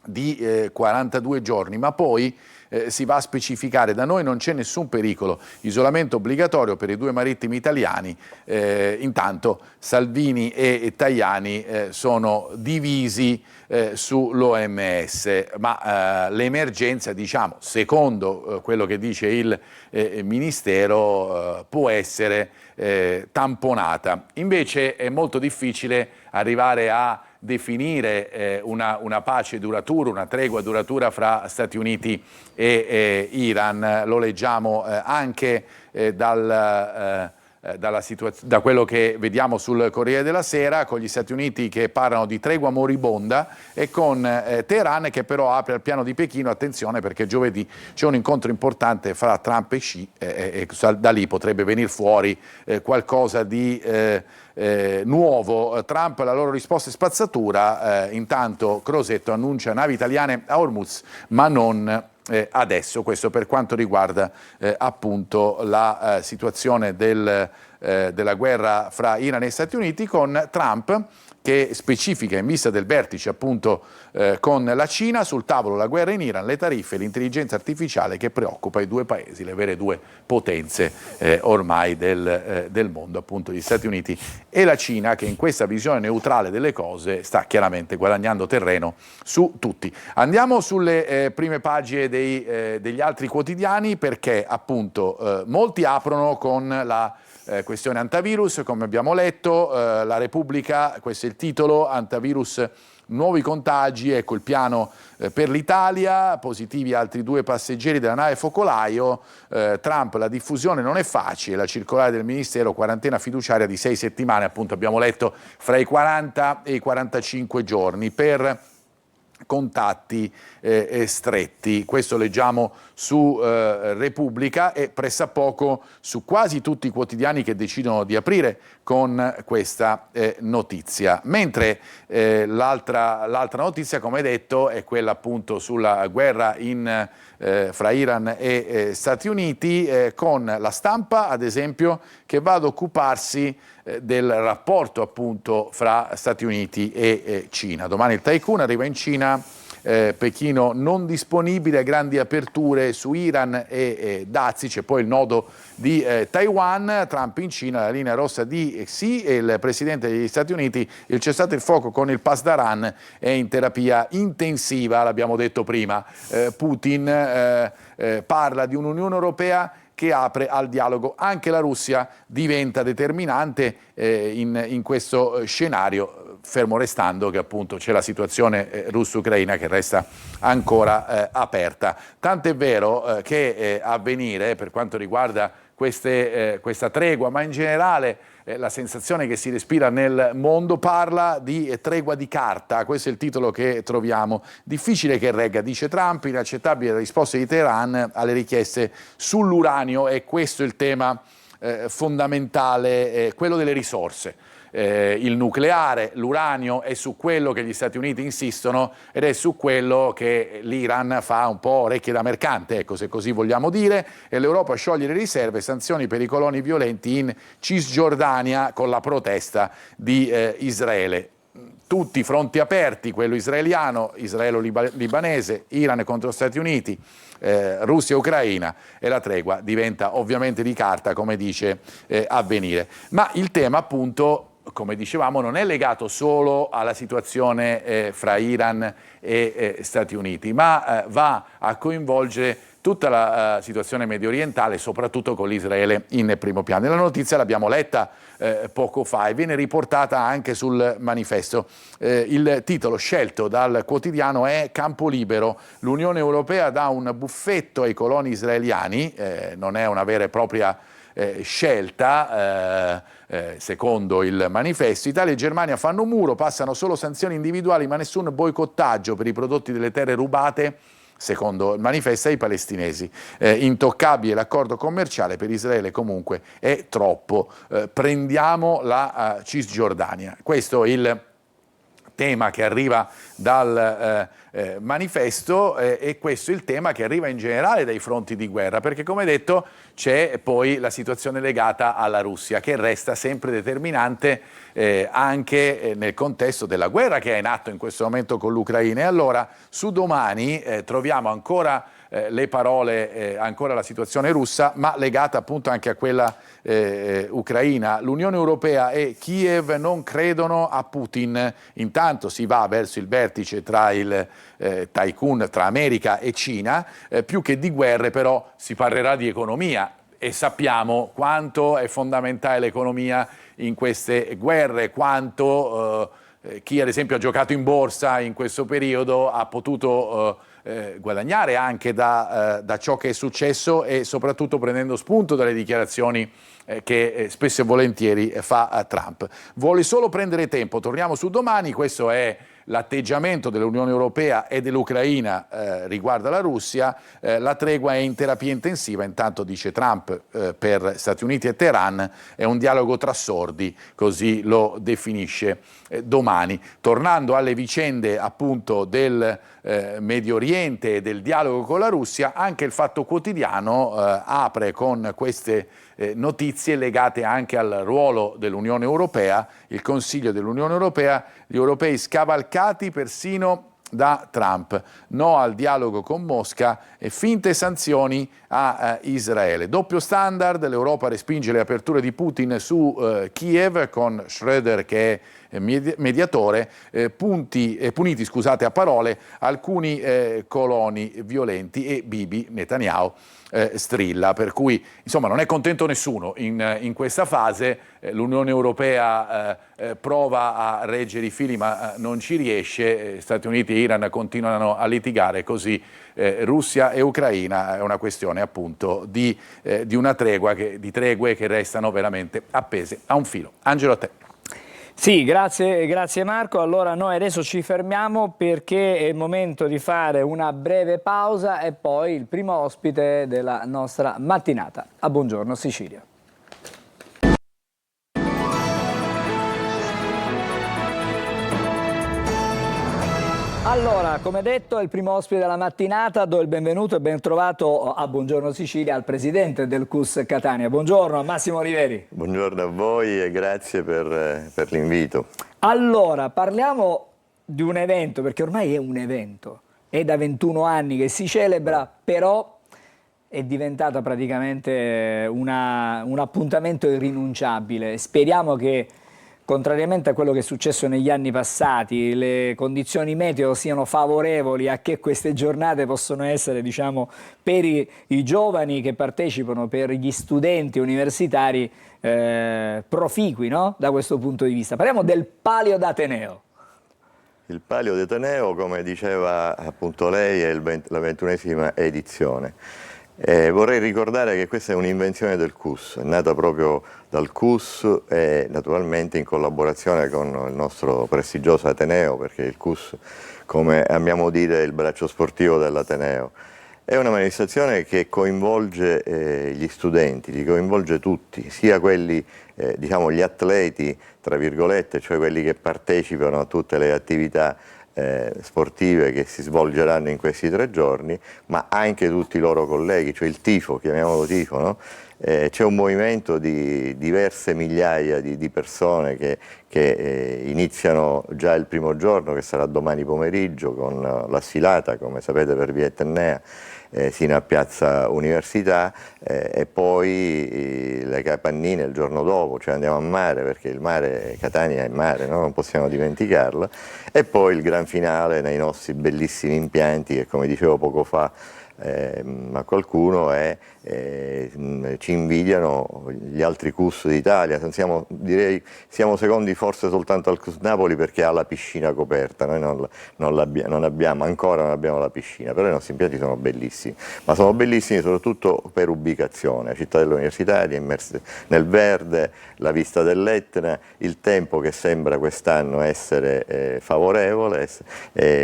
di 42 giorni, ma poi si va a specificare: da noi non c'è nessun pericolo, isolamento obbligatorio per i 2 marittimi italiani. Intanto Salvini e Tajani sono divisi sull'OMS, ma l'emergenza, diciamo, secondo quello che dice il Ministero, può essere tamponata. Invece è molto difficile arrivare a definire una pace duratura, una tregua duratura fra Stati Uniti e Iran. Lo leggiamo anche dal da quello che vediamo sul Corriere della Sera, con gli Stati Uniti che parlano di tregua moribonda e con Teheran che però apre al piano di Pechino, attenzione perché giovedì c'è un incontro importante fra Trump e Xi e da lì potrebbe venire fuori qualcosa di nuovo. Trump, la loro risposta è spazzatura, intanto Crosetto annuncia navi italiane a Hormuz ma non adesso. Questo per quanto riguarda appunto la situazione della guerra fra Iran e Stati Uniti, con Trump che specifica in vista del vertice appunto con la Cina: sul tavolo la guerra in Iran, le tariffe e l'intelligenza artificiale che preoccupa i due paesi, le vere due potenze ormai del mondo, appunto gli Stati Uniti e la Cina, che in questa visione neutrale delle cose sta chiaramente guadagnando terreno su tutti. Andiamo sulle prime pagine degli altri quotidiani, perché appunto molti aprono con la questione antivirus, come abbiamo letto, la Repubblica, questo è il titolo: antivirus, nuovi contagi, ecco il piano per l'Italia, positivi altri 2 passeggeri della nave focolaio, Trump, la diffusione non è facile, la circolare del Ministero, quarantena fiduciaria di 6 settimane, appunto abbiamo letto fra i 40 e i 45 giorni per contatti stretti. Questo leggiamo su Repubblica e pressappoco su quasi tutti i quotidiani che decidono di aprire con questa notizia. Mentre l'altra notizia, come detto, è quella appunto sulla guerra fra Iran e Stati Uniti, con La Stampa, ad esempio, che va ad occuparsi del rapporto appunto fra Stati Uniti e Cina. Domani il Tycoon arriva in Cina, Pechino non disponibile a grandi aperture su Iran e dazi, c'è poi il nodo di Taiwan, Trump in Cina, la linea rossa di Xi e il presidente degli Stati Uniti, il cessate il fuoco con il Pasdaran è in terapia intensiva, l'abbiamo detto prima. Putin parla di un'Unione Europea che apre al dialogo. Anche la Russia diventa determinante in questo scenario, fermo restando che appunto c'è la situazione russo-ucraina che resta ancora aperta. Tant'è vero che Avvenire, per quanto riguarda questa tregua, ma in generale la sensazione che si respira nel mondo, parla di tregua di carta. Questo è il titolo che troviamo. Difficile che regga, dice Trump, inaccettabile la risposta di Teheran alle richieste sull'uranio, e questo è il tema fondamentale, quello delle risorse. Il nucleare, l'uranio, è su quello che gli Stati Uniti insistono ed è su quello che l'Iran fa un po' orecchie da mercante, ecco, se così vogliamo dire, e l'Europa scioglie le riserve, sanzioni per i coloni violenti in Cisgiordania con la protesta di Israele. Tutti fronti aperti, quello israeliano, israelo-libanese, Iran contro Stati Uniti, Russia e Ucraina, e la tregua diventa ovviamente di carta, come dice Avvenire. Ma il tema appunto, come dicevamo, non è legato solo alla situazione fra Iran e Stati Uniti, ma va a coinvolgere tutta la situazione medio orientale, soprattutto con l'Israele in primo piano. E la notizia l'abbiamo letta poco fa e viene riportata anche sul Manifesto. Il titolo scelto dal quotidiano è Campo libero. L'Unione Europea dà un buffetto ai coloni israeliani, non è una vera e propria scelta, secondo il Manifesto. Italia e Germania fanno muro, passano solo sanzioni individuali ma nessun boicottaggio per i prodotti delle terre rubate, secondo il Manifesto, ai palestinesi. Intoccabile l'accordo commerciale, per Israele comunque è troppo. Prendiamo la Cisgiordania. Questo è il tema che arriva dal Manifesto e questo è il tema che arriva in generale dai fronti di guerra, perché come detto c'è poi la situazione legata alla Russia, che resta sempre determinante anche nel contesto della guerra che è in atto in questo momento con l'Ucraina. E allora su Domani troviamo ancora le parole, ancora la situazione russa, ma legata appunto anche a quella ucraina. L'Unione Europea e Kiev non credono a Putin. Intanto si va verso il vertice tra il Tycoon, tra America e Cina. Più che di guerre però si parlerà di economia, e sappiamo quanto è fondamentale l'economia in queste guerre, quanto chi ad esempio ha giocato in borsa in questo periodo ha potuto guadagnare anche da ciò che è successo e soprattutto prendendo spunto dalle dichiarazioni che spesso e volentieri fa Trump. Vuole solo prendere tempo, torniamo su Domani, questo è l'atteggiamento dell'Unione Europea e dell'Ucraina riguardo alla Russia. La tregua è in terapia intensiva, intanto dice Trump per Stati Uniti e Teheran è un dialogo tra sordi, così lo definisce Domani. Tornando alle vicende appunto del Medio Oriente e del dialogo con la Russia, anche il Fatto Quotidiano apre con queste notizie legate anche al ruolo dell'Unione Europea, il Consiglio dell'Unione Europea, gli europei scavalcati persino da Trump, no al dialogo con Mosca e finte sanzioni a Israele. Doppio standard, l'Europa respinge le aperture di Putin su Kiev con Schröder che è mediatore, puniti a parole alcuni coloni violenti e Bibi Netanyahu strilla, per cui insomma non è contento nessuno in questa fase. L'Unione Europea prova a reggere i fili ma non ci riesce, Stati Uniti e Iran continuano a litigare, così Russia e Ucraina è una questione appunto di una tregua, di tregue che restano veramente appese a un filo. Angelo, a te. Sì, grazie Marco. Allora noi adesso ci fermiamo perché è il momento di fare una breve pausa e poi il primo ospite della nostra mattinata. A Buongiorno Sicilia. Allora, come detto, è il primo ospite della mattinata, do il benvenuto e ben trovato a Buongiorno Sicilia al presidente del CUS Catania. Buongiorno, Massimo Oliveri. Buongiorno a voi e grazie per l'invito. Allora, parliamo di un evento, perché ormai è un evento, è da 21 anni che si celebra, però è diventata praticamente un appuntamento irrinunciabile. Speriamo che, contrariamente a quello che è successo negli anni passati, le condizioni meteo siano favorevoli a che queste giornate possono essere, diciamo, per i giovani che partecipano, per gli studenti universitari, proficui, no? Da questo punto di vista. Parliamo del Palio d'Ateneo. Il Palio d'Ateneo, come diceva appunto lei, è la 21esima edizione. Vorrei ricordare che questa è un'invenzione del CUS, è nata proprio dal CUS e naturalmente in collaborazione con il nostro prestigioso Ateneo, perché il CUS, come amiamo dire, è il braccio sportivo dell'Ateneo. È una manifestazione che coinvolge gli studenti, li coinvolge tutti, sia quelli, diciamo, gli atleti, tra virgolette, cioè quelli che partecipano a tutte le attività sportive che si svolgeranno in questi 3 giorni, ma anche tutti i loro colleghi, cioè il tifo, chiamiamolo tifo, no? C'è un movimento di diverse migliaia di persone che iniziano già il primo giorno, che sarà domani pomeriggio, con la sfilata, come sapete, per via Etnea, sino a Piazza Università, e poi le capannine il giorno dopo, cioè andiamo a mare, perché il mare, Catania è mare, no? Non possiamo dimenticarlo, e poi il gran finale nei nostri bellissimi impianti che, come dicevo poco fa a qualcuno, ci invidiano gli altri CUS d'Italia. Siamo secondi forse soltanto al CUS Napoli, perché ha la piscina coperta, noi non abbiamo la piscina, però i nostri impianti sono bellissimi, ma sono bellissimi soprattutto per ubicazione, la città dell'universitaria immersa nel verde, la vista dell'Etna, il tempo che sembra quest'anno essere favorevole,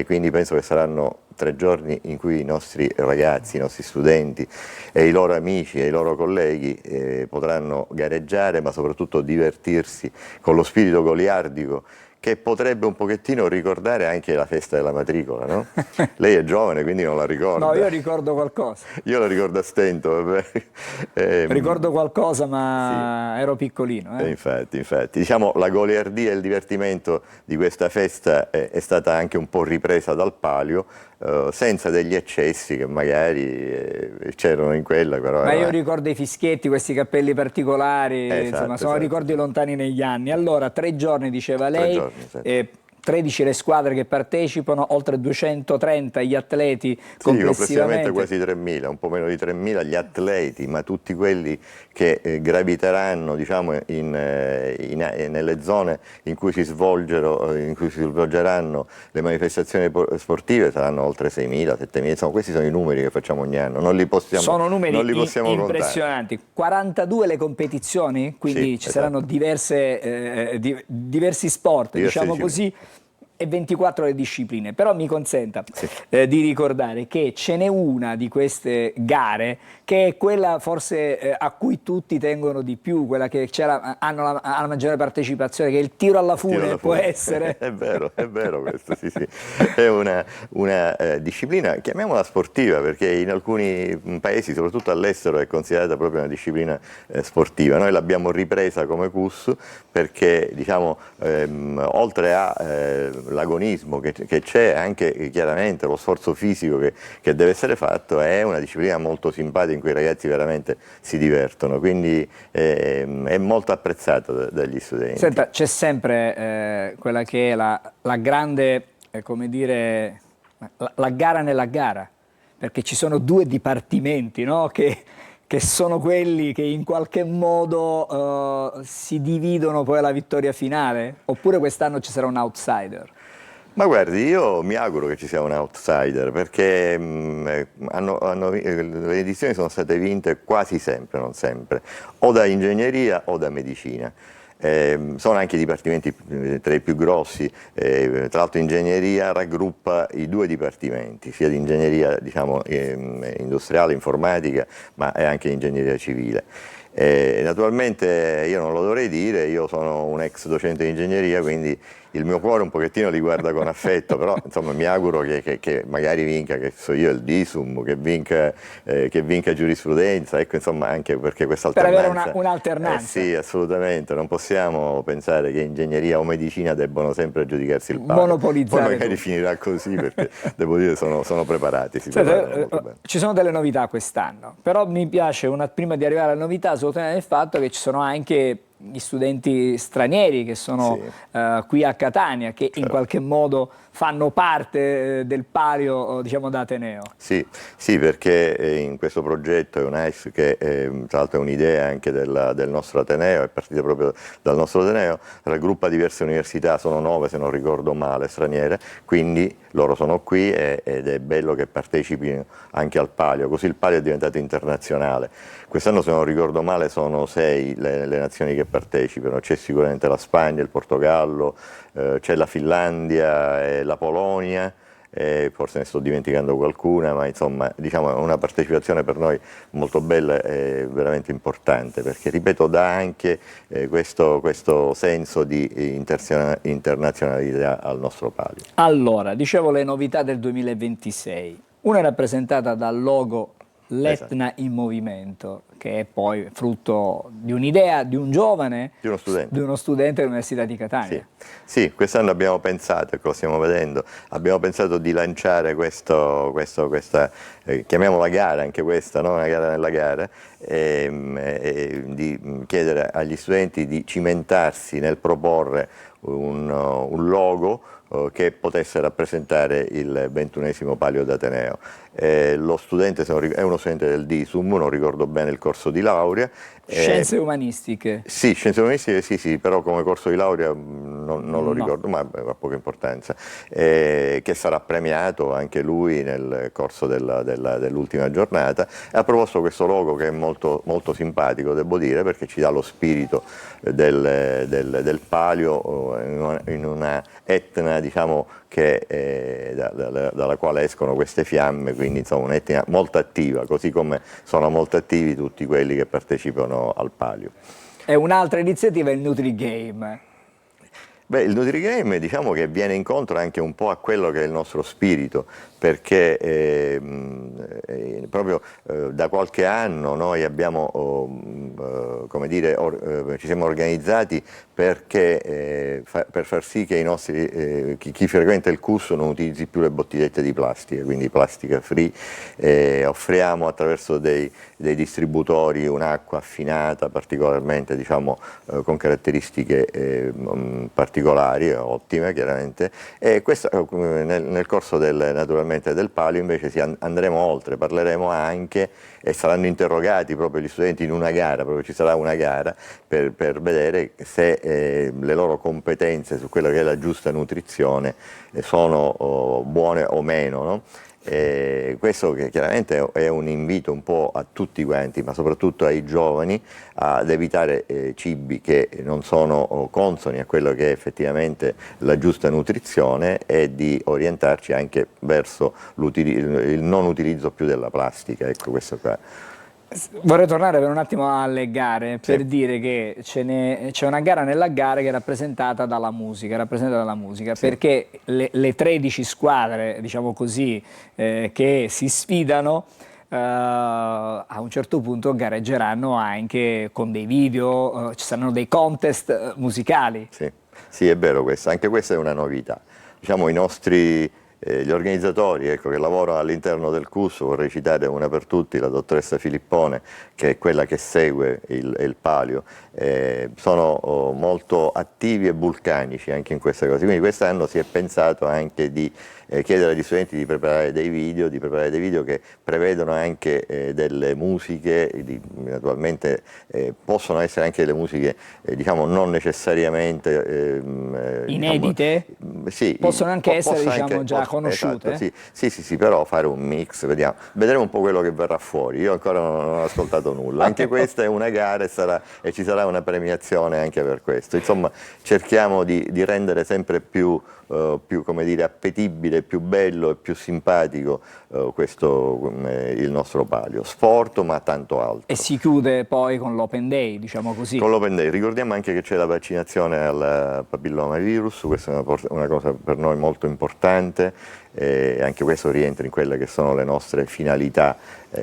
quindi penso che saranno 3 giorni in cui i nostri ragazzi, i nostri studenti e i loro amici e i loro colleghi potranno gareggiare, ma soprattutto divertirsi con lo spirito goliardico che potrebbe un pochettino ricordare anche la festa della matricola, no? Lei è giovane, quindi non la ricorda. No, io ricordo qualcosa. Io la ricordo a stento. Ricordo qualcosa, ma sì, ero piccolino. Infatti. Diciamo, la goliardia e il divertimento di questa festa è stata anche un po' ripresa dal Palio, senza degli eccessi che magari c'erano in quella. Però ma io ricordo i fischietti, questi cappelli particolari, insomma, sono ricordi lontani negli anni. Allora, 3 giorni, diceva lei. 3 giorni, sì. 13 le squadre che partecipano, oltre 230 gli atleti complessivamente complessivamente. quasi 3.000, un po' meno di 3.000 gli atleti, ma tutti quelli che graviteranno, diciamo, nelle zone in cui si svolgeranno le manifestazioni sportive saranno oltre 6.000, 7.000, insomma questi sono i numeri che facciamo ogni anno, non li possiamo Sono numeri contare. impressionanti. 42 le competizioni, quindi ci saranno diversi sport, diciamo così, e 24 le discipline. Però mi consenta di ricordare che ce n'è una di queste gare che è quella forse a cui tutti tengono di più, quella che hanno la maggiore partecipazione, che è il tiro alla fune, può essere. È vero questo, sì. È una disciplina, chiamiamola sportiva, perché in alcuni paesi, soprattutto all'estero, è considerata proprio una disciplina sportiva. Noi l'abbiamo ripresa come CUS perché, diciamo, oltre all'agonismo che c'è, anche chiaramente lo sforzo fisico che deve essere fatto, è una disciplina molto simpatica in cui i ragazzi veramente si divertono, quindi è molto apprezzata dagli studenti. Senta, c'è sempre quella che è la grande, come dire, la gara nella gara, perché ci sono due dipartimenti, no? che sono quelli che in qualche modo si dividono poi alla vittoria finale, oppure quest'anno ci sarà un outsider? Ma guardi, io mi auguro che ci sia un outsider, perché le edizioni sono state vinte quasi sempre, non sempre, o da ingegneria o da medicina. Sono anche dipartimenti tra i più grossi, tra l'altro ingegneria raggruppa i due dipartimenti, sia di ingegneria, diciamo, industriale, informatica, ma è anche ingegneria civile. Naturalmente io non lo dovrei dire, io sono un ex docente di ingegneria, quindi il mio cuore un pochettino li guarda con affetto, però insomma mi auguro che magari vinca, che so io, il DISUM, che vinca giurisprudenza, ecco, insomma, anche perché questa alternanza... Per avere un'alternanza. Sì, assolutamente, non possiamo pensare che ingegneria o medicina debbano sempre aggiudicarsi il palio. Monopolizzare. Poi magari finirà così, perché devo dire sono preparati, ci sono delle novità quest'anno, però mi piace, prima di arrivare alle novità, sottolineare il fatto che ci sono anche gli studenti stranieri che sono qui a Catania, che in qualche modo fanno parte del palio, diciamo, da Ateneo. Sì, perché in questo progetto è un'AIS che tra l'altro è un'idea anche del nostro Ateneo, è partita proprio dal nostro Ateneo, raggruppa diverse università, sono 9 se non ricordo male, straniere, quindi loro sono qui ed è bello che partecipino anche al palio, così il palio è diventato internazionale. Quest'anno, se non ricordo male, sono 6 le nazioni che partecipano, c'è sicuramente la Spagna, il Portogallo, c'è la Finlandia e la Polonia, forse ne sto dimenticando qualcuna, ma insomma, diciamo, è una partecipazione per noi molto bella e veramente importante, perché, ripeto, dà anche questo senso di internazionalità al nostro palio. Allora, dicevo le novità del 2026, una è rappresentata dal logo L'Etna in movimento, che è poi frutto di un'idea di un giovane, di uno studente dell'Università di Catania. Sì, quest'anno abbiamo pensato, ecco, lo stiamo vedendo, abbiamo pensato di lanciare questa, chiamiamola gara, anche questa, no? Una gara nella gara, di chiedere agli studenti di cimentarsi nel proporre un logo che potesse rappresentare il 21esimo palio d'Ateneo. Lo studente è uno studente del DISUM, non ricordo bene il corso di laurea. Scienze umanistiche. Sì, scienze umanistiche sì, però come corso di laurea non lo ricordo, ma ha poca importanza. Che sarà premiato anche lui nel corso dell'ultima giornata. E ha proposto questo logo che è molto, molto simpatico, devo dire, perché ci dà lo spirito del palio in una Etna, diciamo, dalla quale escono queste fiamme, quindi insomma un'etnia molto attiva, così come sono molto attivi tutti quelli che partecipano al palio. E un'altra iniziativa è il NutriGame. Beh, il NutriGame, diciamo che viene incontro anche un po' a quello che è il nostro spirito, perché proprio da qualche anno noi abbiamo, come dire, ci siamo organizzati per far sì che i nostri, chi frequenta il CUS non utilizzi più le bottigliette di plastica, quindi plastica free. Offriamo attraverso dei distributori un'acqua affinata particolarmente, diciamo, con caratteristiche particolari, particolari, ottime chiaramente, e questo, nel corso naturalmente del Palio invece andremo oltre, parleremo anche e saranno interrogati proprio gli studenti in una gara, proprio ci sarà una gara per vedere se le loro competenze su quella che è la giusta nutrizione sono buone o meno, no? Questo che chiaramente è un invito un po' a tutti quanti, ma soprattutto ai giovani, ad evitare cibi che non sono consoni a quello che è effettivamente la giusta nutrizione e di orientarci anche verso il non utilizzo più della plastica. Ecco, questo qua. Vorrei tornare per un attimo alle gare, per dire che c'è una gara nella gara che è rappresentata dalla musica, perché le 13 squadre, diciamo così, che si sfidano, a un certo punto gareggeranno anche con dei video, ci saranno dei contest musicali. Sì, è vero questo, anche questa è una novità. Diciamo gli organizzatori, ecco, che lavorano all'interno del CUS, vorrei citare una per tutti, la dottoressa Filippone, che è quella che segue il Palio, sono molto attivi e vulcanici anche in queste cose. Quindi quest'anno si è pensato anche di chiedere agli studenti di preparare dei video, che prevedono anche delle musiche, naturalmente possono essere anche delle musiche diciamo non necessariamente inedite, diciamo, sì, possono anche essere diciamo già conosciute. Esatto, sì, però fare un mix, vedremo un po' quello che verrà fuori. Io ancora non ho ascoltato nulla, anche questa è una gara e ci sarà una premiazione anche per questo. Insomma, cerchiamo di rendere sempre più come dire, appetibile, più bello e più simpatico il nostro Palio. Sport, ma tanto altro. E si chiude poi con l'Open Day, diciamo così. Con l'Open Day. Ricordiamo anche che c'è la vaccinazione al papillomavirus, questa è una cosa per noi molto importante, anche questo rientra in quelle che sono le nostre finalità,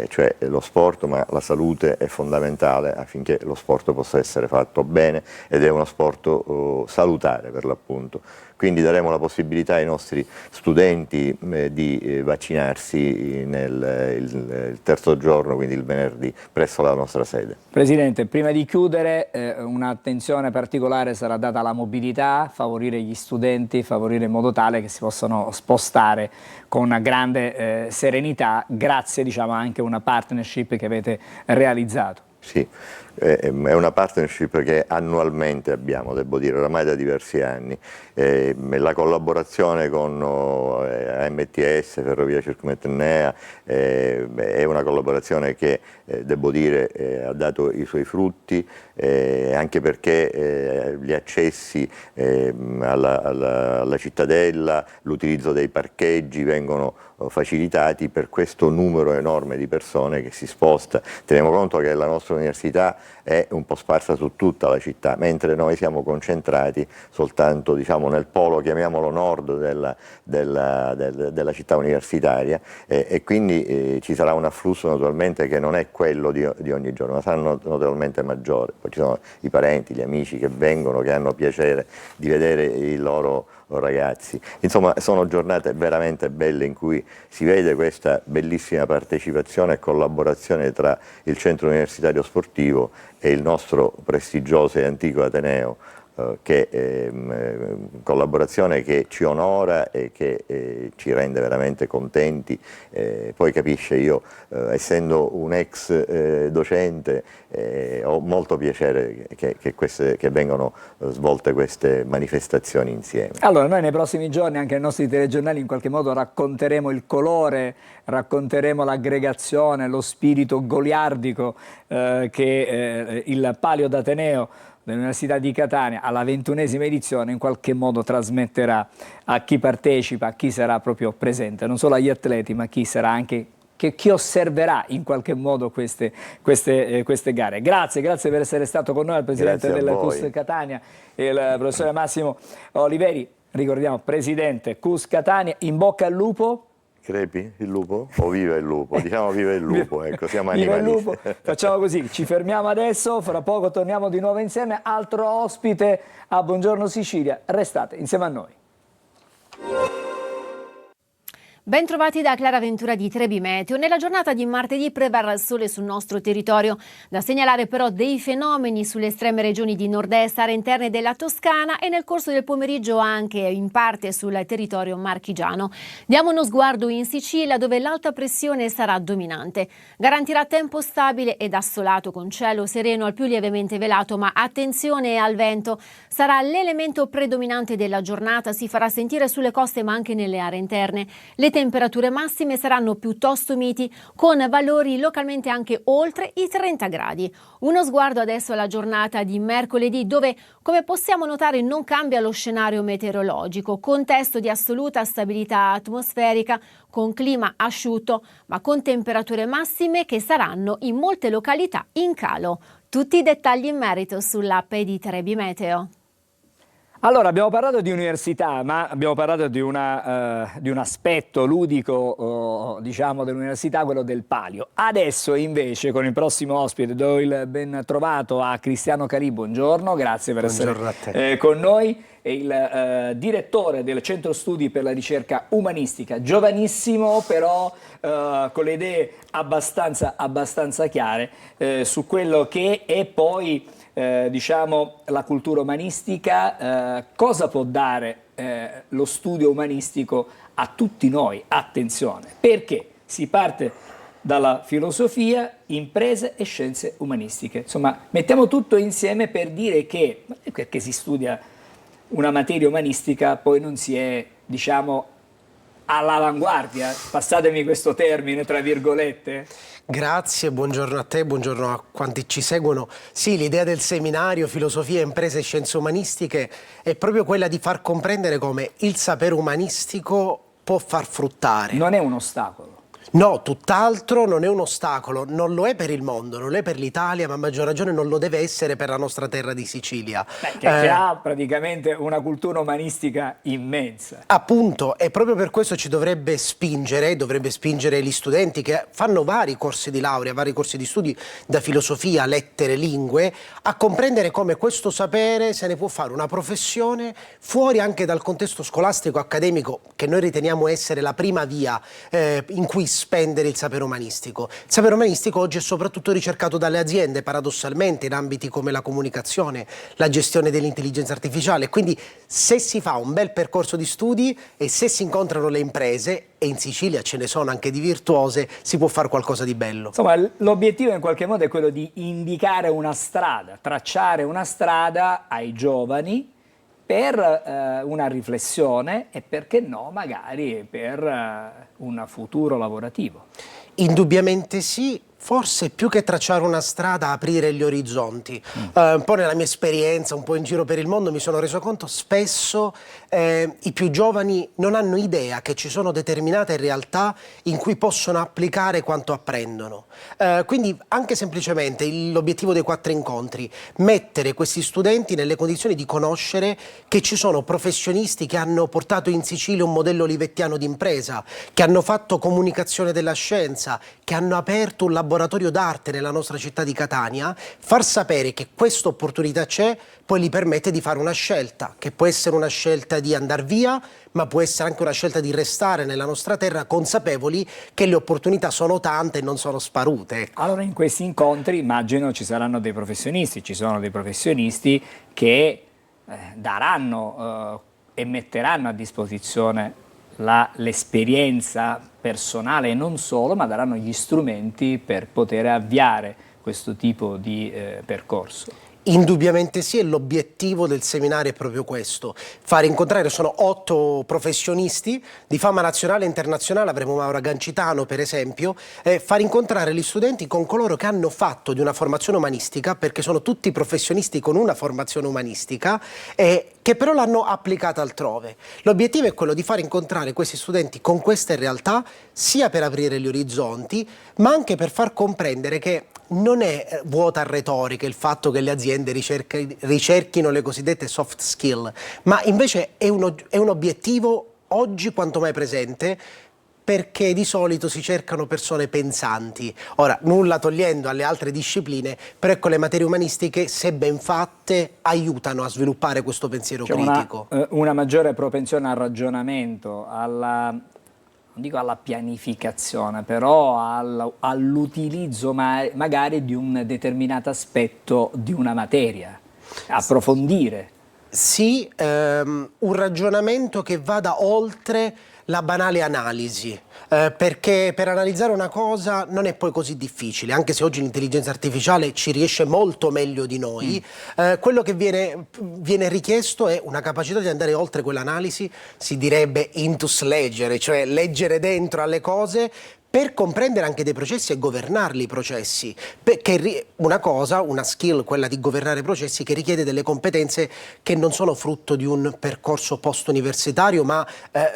cioè lo sport, ma la salute è fondamentale affinché lo sport possa essere fatto bene ed è uno sport salutare per l'appunto. Quindi daremo la possibilità ai nostri studenti di vaccinarsi il terzo giorno, quindi il venerdì, presso la nostra sede. Presidente, prima di chiudere un'attenzione particolare sarà data alla mobilità, favorire gli studenti, favorire in modo tale che si possano spostare con una grande serenità, grazie diciamo anche a una partnership che avete realizzato. Sì, è una partnership che annualmente abbiamo, devo dire, oramai da diversi anni. La collaborazione con AMTS, Ferrovia Circumetnea, è una collaborazione che, devo dire, ha dato i suoi frutti, anche perché gli accessi alla cittadella, l'utilizzo dei parcheggi vengono facilitati per questo numero enorme di persone che si sposta. Teniamo conto che la nostra università è un po' sparsa su tutta la città, mentre noi siamo concentrati soltanto diciamo, nel polo, chiamiamolo nord, della città universitaria, e quindi ci sarà un afflusso naturalmente che non è quello di ogni giorno, ma sarà notevolmente maggiore. Poi ci sono i parenti, gli amici che vengono, che hanno piacere di vedere i loro ragazzi. Insomma, sono giornate veramente belle in cui si vede questa bellissima partecipazione e collaborazione tra il centro universitario sportivo e il nostro prestigioso e antico Ateneo, collaborazione che ci onora e che ci rende veramente contenti. Poi capisce, io essendo un ex docente ho molto piacere che vengano svolte queste manifestazioni insieme. Allora, noi nei prossimi giorni anche ai nostri telegiornali in qualche modo racconteremo il colore, racconteremo l'aggregazione, lo spirito goliardico che il Palio d'Ateneo dell'Università di Catania alla 21esima edizione in qualche modo trasmetterà a chi partecipa, a chi sarà proprio presente, non solo agli atleti, ma chi sarà anche chi osserverà in qualche modo queste gare. Grazie per essere stato con noi, il presidente del CUS Catania, il professore Massimo Oliveri, ricordiamo presidente CUS Catania, in bocca al lupo. Crepi il lupo? O viva il lupo? Diciamo viva il lupo, ecco, siamo animalisti. Facciamo così, ci fermiamo adesso, fra poco torniamo di nuovo insieme, altro ospite a Buongiorno Sicilia, restate insieme a noi. Bentrovati da Clara Ventura di Trebi Meteo. Nella giornata di martedì prevarrà il sole sul nostro territorio. Da segnalare però dei fenomeni sulle estreme regioni di nord-est, aree interne della Toscana e nel corso del pomeriggio anche in parte sul territorio marchigiano. Diamo uno sguardo in Sicilia, dove l'alta pressione sarà dominante. Garantirà tempo stabile ed assolato con cielo sereno al più lievemente velato, ma attenzione al vento. Sarà l'elemento predominante della giornata, si farà sentire sulle coste ma anche nelle aree interne. Le temperature massime saranno piuttosto miti, con valori localmente anche oltre i 30 gradi. Uno sguardo adesso alla giornata di mercoledì, dove, come possiamo notare, non cambia lo scenario meteorologico. Contesto di assoluta stabilità atmosferica, con clima asciutto, ma con temperature massime che saranno in molte località in calo. Tutti i dettagli in merito sull'app di Trebi Meteo. Allora, abbiamo parlato di università, ma abbiamo parlato di un aspetto ludico, diciamo, dell'università, quello del palio. Adesso invece, con il prossimo ospite, do il ben trovato a Cristiano Carì. Buongiorno, grazie per essere con noi. È il direttore del Centro Studi per la Ricerca Umanistica, giovanissimo, però con le idee abbastanza chiare su quello che è poi diciamo la cultura umanistica, cosa può dare lo studio umanistico a tutti noi. Attenzione, perché si parte dalla filosofia, imprese e scienze umanistiche. Insomma, mettiamo tutto insieme per dire che perché si studia una materia umanistica poi non si è, diciamo, all'avanguardia, passatemi questo termine tra virgolette. Grazie, buongiorno a te, buongiorno a quanti ci seguono. Sì, l'idea del seminario Filosofia, Imprese e Scienze Umanistiche è proprio quella di far comprendere come il sapere umanistico può far fruttare. Non è un ostacolo. No, tutt'altro, non è un ostacolo, non lo è per il mondo, non lo è per l'Italia, ma a maggior ragione non lo deve essere per la nostra terra di Sicilia. Che ha praticamente una cultura umanistica immensa. Appunto, e proprio per questo ci dovrebbe spingere gli studenti che fanno vari corsi di laurea, vari corsi di studi da filosofia, lettere, lingue, a comprendere come questo sapere se ne può fare una professione fuori anche dal contesto scolastico accademico, che noi riteniamo essere la prima via in cui spendere il sapere umanistico. Il sapere umanistico oggi è soprattutto ricercato dalle aziende, paradossalmente, in ambiti come la comunicazione, la gestione dell'intelligenza artificiale. Quindi se si fa un bel percorso di studi e se si incontrano le imprese, e in Sicilia ce ne sono anche di virtuose, si può fare qualcosa di bello. Insomma, l'obiettivo in qualche modo è quello di indicare una strada, tracciare una strada ai giovani per una riflessione e, perché no, magari per un futuro lavorativo. Indubbiamente sì. Forse più che tracciare una strada, aprire gli orizzonti. Un po' nella mia esperienza, un po' in giro per il mondo, mi sono reso conto spesso i più giovani non hanno idea che ci sono determinate realtà in cui possono applicare quanto apprendono. Quindi anche semplicemente l'obiettivo dei 4 incontri, mettere questi studenti nelle condizioni di conoscere che ci sono professionisti che hanno portato in Sicilia un modello olivettiano di impresa, che hanno fatto comunicazione della scienza, che hanno aperto un laboratorio d'arte nella nostra città di Catania. Far sapere che questa opportunità c'è poi gli permette di fare una scelta, che può essere una scelta di andare via, ma può essere anche una scelta di restare nella nostra terra, consapevoli che le opportunità sono tante e non sono sparute. Ecco. Allora, in questi incontri immagino ci saranno dei professionisti, ci sono dei professionisti che daranno e metteranno a disposizione l'esperienza personale e non solo, ma daranno gli strumenti per poter avviare questo tipo di percorso. Indubbiamente sì, e l'obiettivo del seminario è proprio questo, fare incontrare, sono 8 professionisti di fama nazionale e internazionale, avremo Maura Gancitano per esempio, far incontrare gli studenti con coloro che hanno fatto di una formazione umanistica, perché sono tutti professionisti con una formazione umanistica, che però l'hanno applicata altrove. L'obiettivo è quello di far incontrare questi studenti con queste realtà, sia per aprire gli orizzonti, ma anche per far comprendere che non è vuota retorica il fatto che le aziende ricerchino le cosiddette soft skill, ma invece è un obiettivo oggi quanto mai presente, perché di solito si cercano persone pensanti. Ora, nulla togliendo alle altre discipline, però ecco, le materie umanistiche, se ben fatte, aiutano a sviluppare questo pensiero critico. Una maggiore propensione al ragionamento, alla non dico alla pianificazione, però all'utilizzo magari di un determinato aspetto di una materia, approfondire. Sì, un ragionamento che vada oltre la banale analisi, perché per analizzare una cosa non è poi così difficile, anche se oggi l'intelligenza artificiale ci riesce molto meglio di noi. Quello che viene richiesto è una capacità di andare oltre quell'analisi, si direbbe intus leggere, cioè leggere dentro alle cose, per comprendere anche dei processi e governarli i processi, perché una skill, quella di governare i processi, che richiede delle competenze che non sono frutto di un percorso post-universitario, ma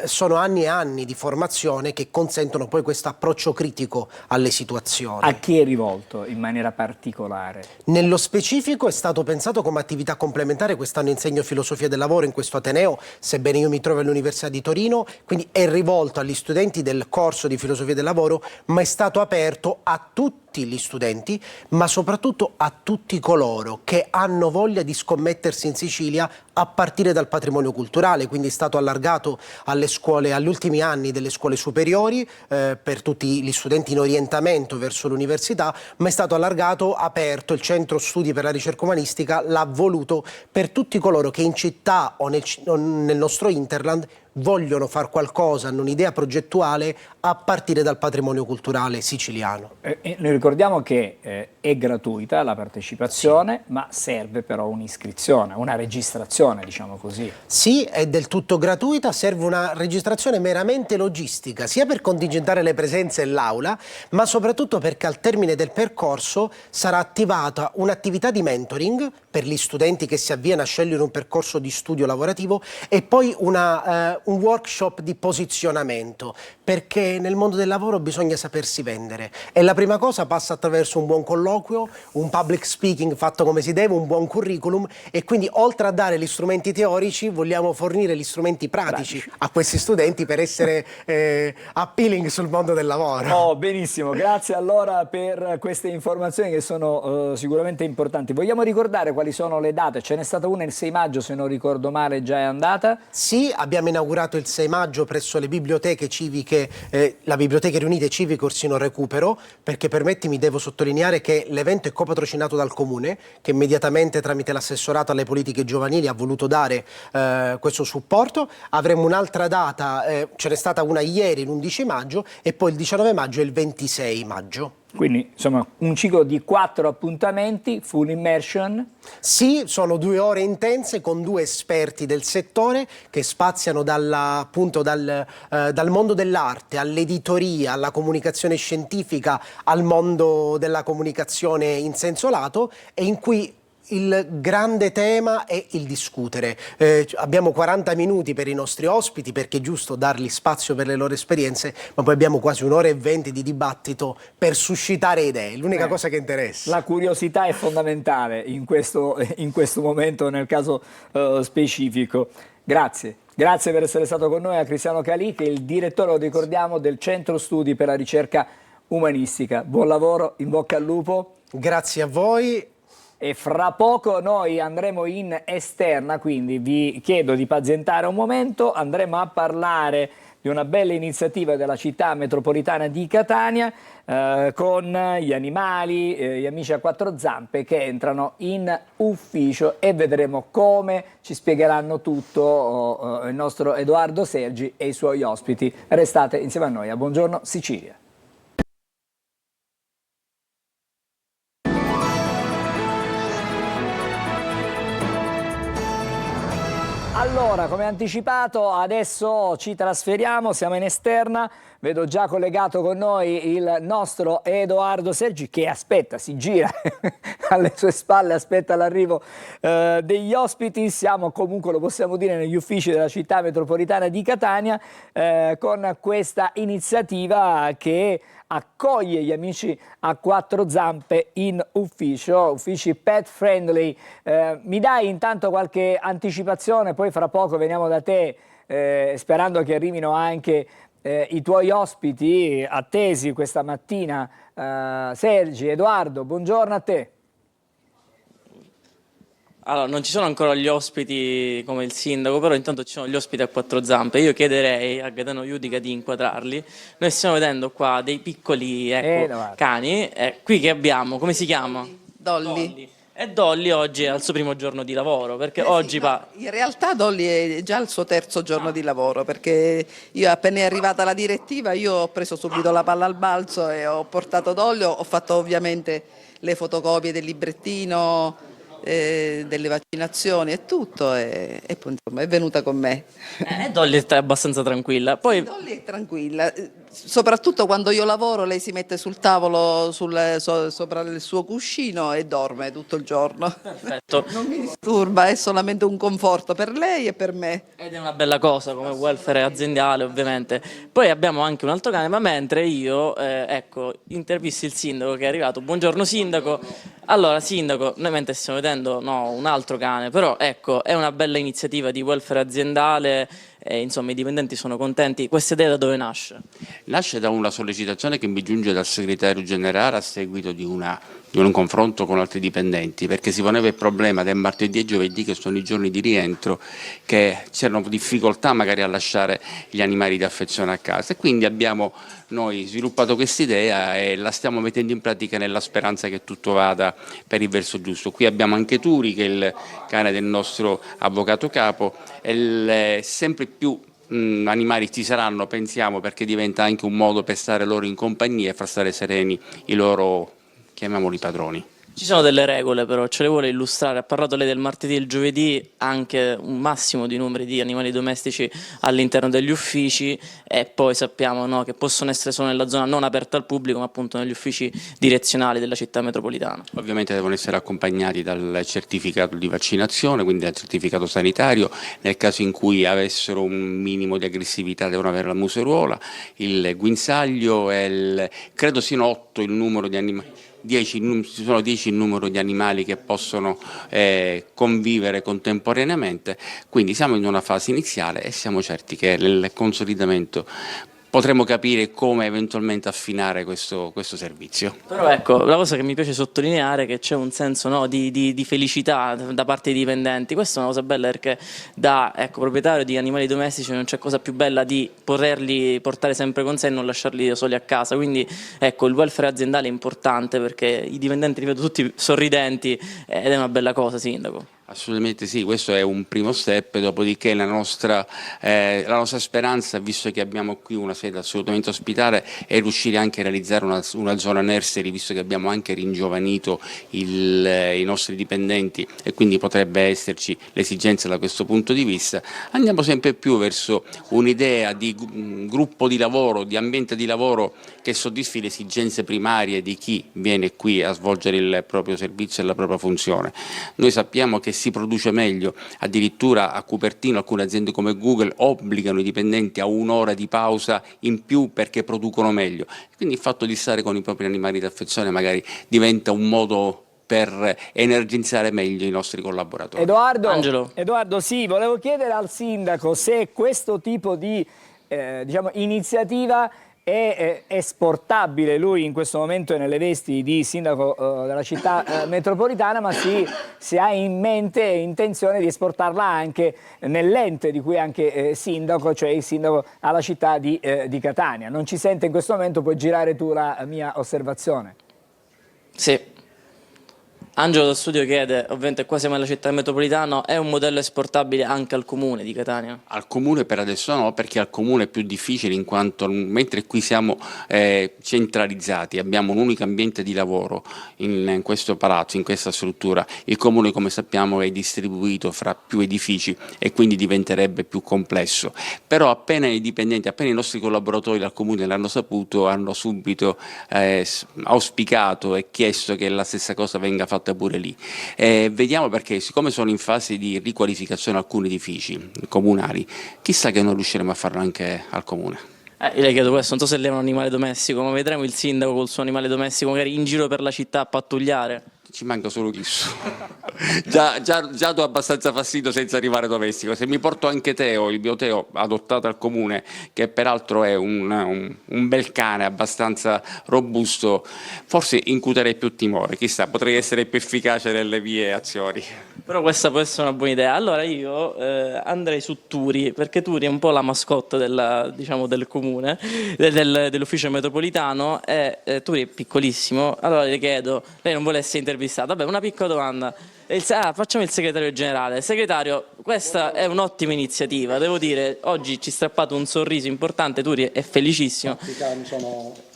sono anni e anni di formazione che consentono poi questo approccio critico alle situazioni. A chi è rivolto in maniera particolare? Nello specifico è stato pensato come attività complementare, quest'anno insegno filosofia del lavoro in questo Ateneo, sebbene io mi trovi all'Università di Torino, quindi è rivolto agli studenti del corso di filosofia del lavoro, ma è stato aperto a tutti gli studenti, ma soprattutto a tutti coloro che hanno voglia di scommettersi in Sicilia a partire dal patrimonio culturale, quindi è stato allargato alle scuole, agli ultimi anni delle scuole superiori, per tutti gli studenti in orientamento verso l'università, ma è stato allargato, aperto, il Centro Studi per la Ricerca Umanistica l'ha voluto per tutti coloro che in città o nel nostro Interland vogliono fare qualcosa, hanno un'idea progettuale a partire dal patrimonio culturale siciliano. Noi ricordiamo che è gratuita la partecipazione, sì, ma serve però un'iscrizione, una registrazione, diciamo così. Sì, è del tutto gratuita, serve una registrazione meramente logistica, sia per contingentare le presenze e l'aula, ma soprattutto perché al termine del percorso sarà attivata un'attività di mentoring per gli studenti che si avviano a scegliere un percorso di studio lavorativo e poi un workshop di posizionamento, perché nel mondo del lavoro bisogna sapersi vendere e la prima cosa passa attraverso un buon colloquio, un public speaking fatto come si deve, un buon curriculum, e quindi oltre a dare gli strumenti teorici vogliamo fornire gli strumenti pratici a questi studenti per essere appealing sul mondo del lavoro. Oh, benissimo, grazie allora per queste informazioni che sono sicuramente importanti. Vogliamo ricordare quali sono le date? Ce n'è stata una il 6 maggio, se non ricordo male, già è andata? Sì, abbiamo inaugurato il 6 maggio presso le biblioteche civiche, la Biblioteca Riunite Civiche Orsino Recupero, perché permettimi, devo sottolineare che l'evento è copatrocinato dal Comune, che immediatamente tramite l'assessorato alle politiche giovanili ha voluto dare questo supporto. Avremo un'altra data, ce n'è stata una ieri, l'11 maggio, e poi il 19 maggio e il 26 maggio. Quindi insomma un ciclo di 4 appuntamenti, full immersion. Sì, sono 2 ore intense con 2 esperti del settore che spaziano appunto dal mondo dell'arte all'editoria, alla comunicazione scientifica, al mondo della comunicazione in senso lato, e in cui il grande tema è il discutere. Abbiamo 40 minuti per i nostri ospiti perché è giusto dargli spazio per le loro esperienze, ma poi abbiamo quasi 1 ora e 20 di dibattito per suscitare idee, l'unica cosa che interessa. La curiosità è fondamentale in questo momento, nel caso specifico. Grazie. Grazie per essere stato con noi a Cristiano Calì, che è il direttore, lo ricordiamo, del Centro Studi per la Ricerca Umanistica. Buon lavoro, in bocca al lupo. Grazie a voi. E fra poco noi andremo in esterna, quindi vi chiedo di pazientare un momento, andremo a parlare di una bella iniziativa della città metropolitana di Catania con gli animali, gli amici a 4 zampe che entrano in ufficio, e vedremo come ci spiegheranno tutto il nostro Edoardo Sergi e i suoi ospiti. Restate insieme a noi a Buongiorno Sicilia. Allora, come anticipato, adesso ci trasferiamo, siamo in esterna, vedo già collegato con noi il nostro Edoardo Sergi, che aspetta, si gira alle sue spalle, aspetta l'arrivo degli ospiti. Siamo comunque, lo possiamo dire, negli uffici della città metropolitana di Catania con questa iniziativa che accoglie gli amici a 4 zampe in ufficio, uffici pet friendly. Mi dai intanto qualche anticipazione, poi fra poco veniamo da te, sperando che arrivino anche i tuoi ospiti attesi questa mattina. Sergi, Edoardo, buongiorno a te. Allora, non ci sono ancora gli ospiti come il sindaco, però intanto ci sono gli ospiti a quattro zampe. Io chiederei a Gaetano Iudica di inquadrarli. Noi stiamo vedendo qua dei piccoli cani. Qui che abbiamo, come si chiama? Dolly. E Dolly oggi è al suo primo giorno di lavoro, perché oggi In realtà Dolly è già al suo terzo giorno di lavoro, perché io appena è arrivata la direttiva io ho preso subito la palla al balzo e ho portato Dolly, ho fatto ovviamente le fotocopie del librettino, delle vaccinazioni e tutto, e poi insomma è venuta con me. Dolly è abbastanza tranquilla. Poi Dolly è tranquilla, soprattutto quando io lavoro lei si mette sul tavolo sopra il suo cuscino e dorme tutto il giorno. Perfetto. Non mi disturba, è solamente un conforto per lei e per me. Ed è una bella cosa come welfare aziendale, ovviamente. Poi abbiamo anche un altro cane, ma mentre io intervisti il sindaco che è arrivato. Buongiorno sindaco. Allora sindaco, noi mentre stiamo vedendo un altro cane, però ecco, è una bella iniziativa di welfare aziendale, insomma i dipendenti sono contenti. Questa idea da dove nasce? Nasce da una sollecitazione che mi giunge dal segretario generale a seguito di un confronto con altri dipendenti, perché si poneva il problema del martedì e giovedì, che sono i giorni di rientro, che c'erano difficoltà magari a lasciare gli animali di affezione a casa, e quindi abbiamo noi sviluppato questa idea e la stiamo mettendo in pratica nella speranza che tutto vada per il verso giusto. Qui abbiamo anche Turi, che è il cane del nostro avvocato capo, e sempre più animali ci saranno, pensiamo, perché diventa anche un modo per stare loro in compagnia e far stare sereni i loro, chiamiamoli, padroni. Ci sono delle regole però, ce le vuole illustrare? Ha parlato lei del martedì e il giovedì, anche un massimo di numeri di animali domestici all'interno degli uffici, e poi sappiamo che possono essere solo nella zona non aperta al pubblico, ma appunto negli uffici direzionali della città metropolitana. Ovviamente devono essere accompagnati dal certificato di vaccinazione, quindi dal certificato sanitario. Nel caso in cui avessero un minimo di aggressività devono avere la museruola, il guinzaglio e credo siano 8 il numero di animali. Sono 10 il numero di animali che possono convivere contemporaneamente, quindi siamo in una fase iniziale e siamo certi che nel consolidamento potremo capire come eventualmente affinare questo servizio. Però ecco, la cosa che mi piace sottolineare è che c'è un senso di felicità da parte dei dipendenti. Questa è una cosa bella, perché da proprietario di animali domestici non c'è cosa più bella di poterli portare sempre con sé e non lasciarli soli a casa. Quindi ecco, il welfare aziendale è importante perché i dipendenti li vedo tutti sorridenti ed è una bella cosa, sindaco. Assolutamente sì, questo è un primo step, dopodiché la nostra speranza, visto che abbiamo qui una sede assolutamente ospitale, è riuscire anche a realizzare una zona nursery, visto che abbiamo anche ringiovanito i nostri dipendenti e quindi potrebbe esserci l'esigenza da questo punto di vista. Andiamo sempre più verso un'idea di gruppo di lavoro, di ambiente di lavoro che soddisfi le esigenze primarie di chi viene qui a svolgere il proprio servizio e la propria funzione. Noi sappiamo che si produce meglio, addirittura a Cupertino alcune aziende come Google obbligano i dipendenti a un'ora di pausa in più perché producono meglio, quindi il fatto di stare con i propri animali d'affezione magari diventa un modo per energizzare meglio i nostri collaboratori. Edoardo, sì, volevo chiedere al sindaco se questo tipo di iniziativa è esportabile. Lui in questo momento è nelle vesti di sindaco della città metropolitana, ma si ha in mente e intenzione di esportarla anche nell'ente di cui è anche sindaco, cioè il sindaco alla città di Catania. Non ci sente in questo momento? Puoi girare tu la mia osservazione? Sì. Angelo da studio chiede, ovviamente qua siamo nella città metropolitana, è un modello esportabile anche al comune di Catania? Al comune per adesso no, perché al comune è più difficile, in quanto mentre qui siamo centralizzati, abbiamo un unico ambiente di lavoro in questo palazzo, in questa struttura. Il comune, come sappiamo, è distribuito fra più edifici e quindi diventerebbe più complesso. Però appena i dipendenti, appena i nostri collaboratori al comune l'hanno saputo, hanno subito auspicato e chiesto che la stessa cosa venga fatta pure lì. Vediamo, perché siccome sono in fase di riqualificazione alcuni edifici comunali, chissà che non riusciremo a farlo anche al comune. Io le chiedo questo, non so se lei è un animale domestico, ma vedremo il sindaco col suo animale domestico magari in giro per la città a pattugliare? ci manca solo Chisso. già do abbastanza fastidio senza arrivare domestico. Se mi porto anche Teo, il mio Teo adottato al comune, che peraltro è un bel cane abbastanza robusto, forse incuterei più timore, chissà, potrei essere più efficace nelle mie azioni. Però questa può essere una buona idea. Allora io andrei su Turi, perché Turi è un po' la mascotte del comune, dell'ufficio metropolitano, e Turi è piccolissimo. Allora le chiedo, lei non vuole essere intervistata? Vabbè, una piccola domanda. Facciamo il segretario generale. Segretario, questa è un'ottima iniziativa, devo dire, oggi ci ha strappato un sorriso importante, Turi è felicissimo.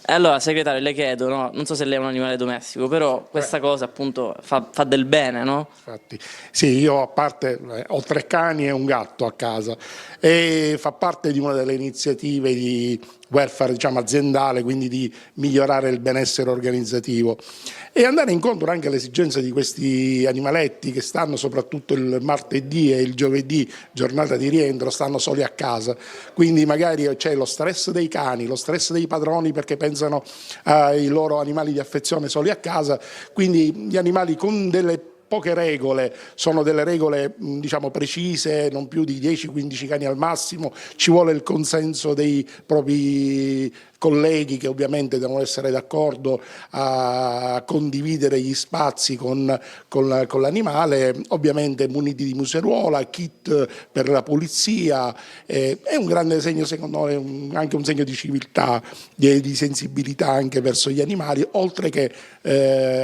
Allora, segretario, le chiedo, no? Non so se lei è un animale domestico, però questa cosa appunto fa del bene, no? Infatti, sì, io a parte ho 3 cani e un gatto a casa e fa parte di una delle iniziative di welfare, diciamo, aziendale, quindi di migliorare il benessere organizzativo e andare incontro anche alle esigenze di questi animaletti che stanno soprattutto il martedì e il giovedì, giornata di rientro, stanno soli a casa, quindi magari c'è lo stress dei cani, lo stress dei padroni perché pensano ai loro animali di affezione soli a casa, quindi gli animali con delle poche regole, sono delle regole diciamo precise, non più di 10-15 cani al massimo, ci vuole il consenso dei propri colleghi che ovviamente devono essere d'accordo a condividere gli spazi con l'animale, ovviamente muniti di museruola, kit per la pulizia, è un grande segno secondo me, anche un segno di civiltà, di sensibilità anche verso gli animali, oltre che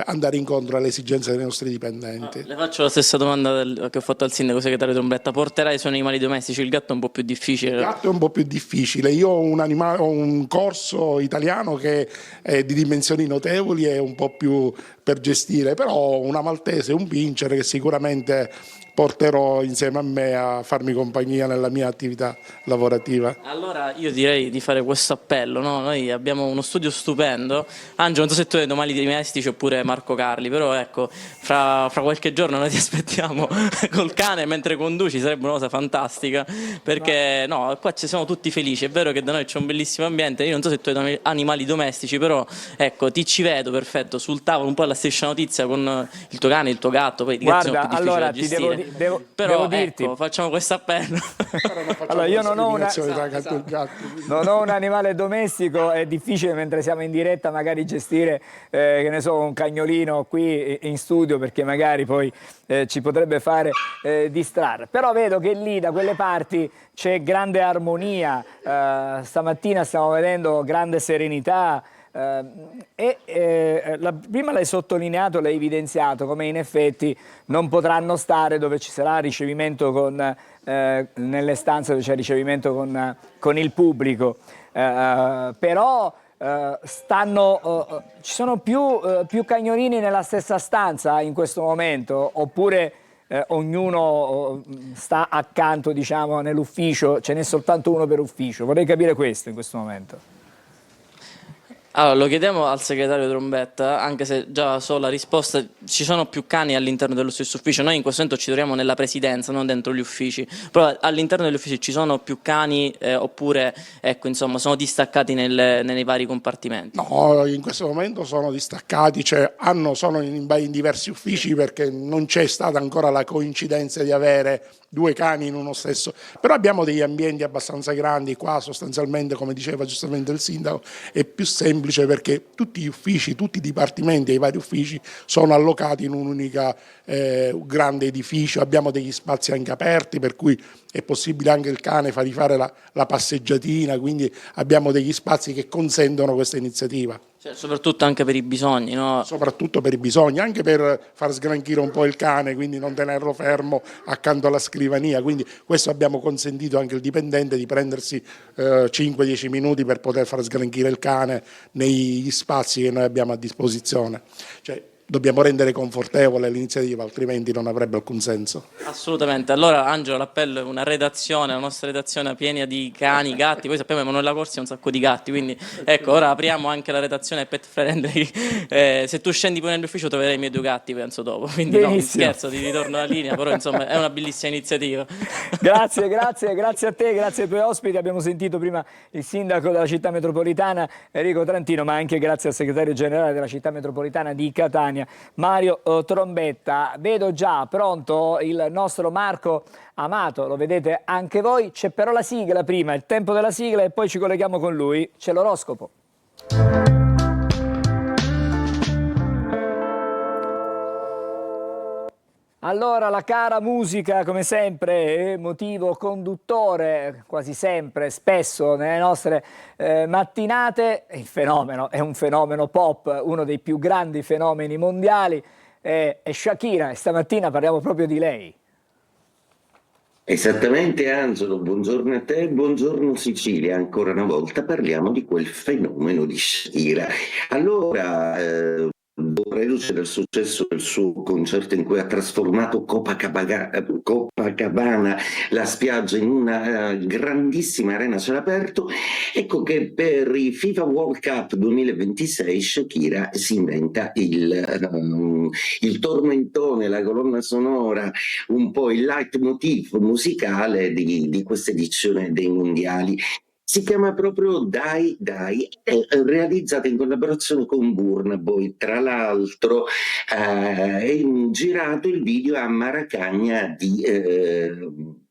andare incontro alle esigenze dei nostri dipendenti. Le faccio la stessa domanda che ho fatto al sindaco segretario Trombetta, porterai i suoi animali domestici? Il gatto è un po' più difficile. Il gatto è un po' più difficile, io ho un corso italiano che è di dimensioni notevoli e un po' più per gestire, però una maltese, un pincher che sicuramente porterò insieme a me a farmi compagnia nella mia attività lavorativa. Allora io direi di fare questo appello, no? Noi abbiamo uno studio stupendo, Angelo, non so se tu hai domani domestici oppure Marco Carli, però ecco, fra qualche giorno noi ti aspettiamo col cane mentre conduci, sarebbe una cosa fantastica, perché no, qua ci siamo tutti felici, è vero che da noi c'è un bellissimo ambiente, io non so se tu hai animali domestici, però ecco, ti ci vedo perfetto sul tavolo, un po' alla Striscia Notizia con il tuo cane, il tuo gatto, poi i gatti sono più difficili da gestire. Però dirti, ecco, facciamo questo appello. Allora io non ho un animale domestico, è difficile mentre siamo in diretta magari gestire che ne so, un cagnolino qui in studio, perché magari poi ci potrebbe fare distrarre, però vedo che lì da quelle parti c'è grande armonia, stamattina stiamo vedendo grande serenità. Prima l'hai sottolineato, l'hai evidenziato come in effetti non potranno stare dove ci sarà ricevimento nelle stanze dove c'è ricevimento con il pubblico, però ci sono più cagnolini nella stessa stanza in questo momento, oppure ognuno sta accanto, diciamo, nell'ufficio, ce n'è soltanto uno per ufficio? Vorrei capire questo in questo momento. Allora, lo chiediamo al segretario Trombetta, anche se già so la risposta, ci sono più cani all'interno dello stesso ufficio, noi in questo momento ci troviamo nella presidenza, non dentro gli uffici, però all'interno degli uffici ci sono più cani oppure, ecco, insomma, sono distaccati nei vari compartimenti? No, in questo momento sono distaccati, cioè sono in diversi uffici perché non c'è stata ancora la coincidenza di avere 2 cani in uno stesso, però abbiamo degli ambienti abbastanza grandi, qua sostanzialmente, come diceva giustamente il sindaco, è più semplice perché tutti gli uffici, tutti i dipartimenti e i vari uffici sono allocati in un'unica grande edificio, abbiamo degli spazi anche aperti per cui è possibile anche il cane fargli fare la passeggiatina, quindi abbiamo degli spazi che consentono questa iniziativa. Cioè, soprattutto anche per i bisogni, no? Soprattutto per i bisogni, anche per far sgranchire un po' il cane, quindi non tenerlo fermo accanto alla scrivania, quindi questo abbiamo consentito anche al dipendente di prendersi 5-10 minuti per poter far sgranchire il cane negli spazi che noi abbiamo a disposizione. Cioè, dobbiamo rendere confortevole l'iniziativa, altrimenti non avrebbe alcun senso. Assolutamente. Allora, Angelo, l'appello è una redazione, la nostra redazione piena di cani, gatti, poi sappiamo che Emanuela Corsi ha un sacco di gatti, quindi ecco, ora apriamo anche la redazione pet friendly. Se tu scendi poi nell'ufficio troverai i miei 2 gatti, penso, dopo, quindi no, scherzo, ti ritorno alla linea, però insomma è una bellissima iniziativa. Grazie a te, grazie ai tuoi ospiti. Abbiamo sentito prima il sindaco della città metropolitana Enrico Trantino, ma anche grazie al segretario generale della città metropolitana di Catania Catania, Mario Trombetta. Vedo già pronto il nostro Marco Amato, lo vedete anche voi, c'è però la sigla prima, il tempo della sigla e poi ci colleghiamo con lui, c'è l'oroscopo. Allora, la cara musica, come sempre, è motivo conduttore, quasi sempre, spesso, nelle nostre mattinate. Il fenomeno è un fenomeno pop, uno dei più grandi fenomeni mondiali, è Shakira, e stamattina parliamo proprio di lei. Esattamente Angelo, buongiorno a te, buongiorno Sicilia, ancora una volta parliamo di quel fenomeno di Shakira. Allora, reduce dal successo del suo concerto in cui ha trasformato Copacabana, la spiaggia, in una grandissima arena a cielo aperto, ecco che per i FIFA World Cup 2026 Shakira si inventa il tormentone, la colonna sonora, un po' il leitmotiv musicale di questa edizione dei mondiali. Si chiama proprio Dai Dai, è realizzata in collaborazione con Burna Boy. Tra l'altro è girato il video a Maracagna di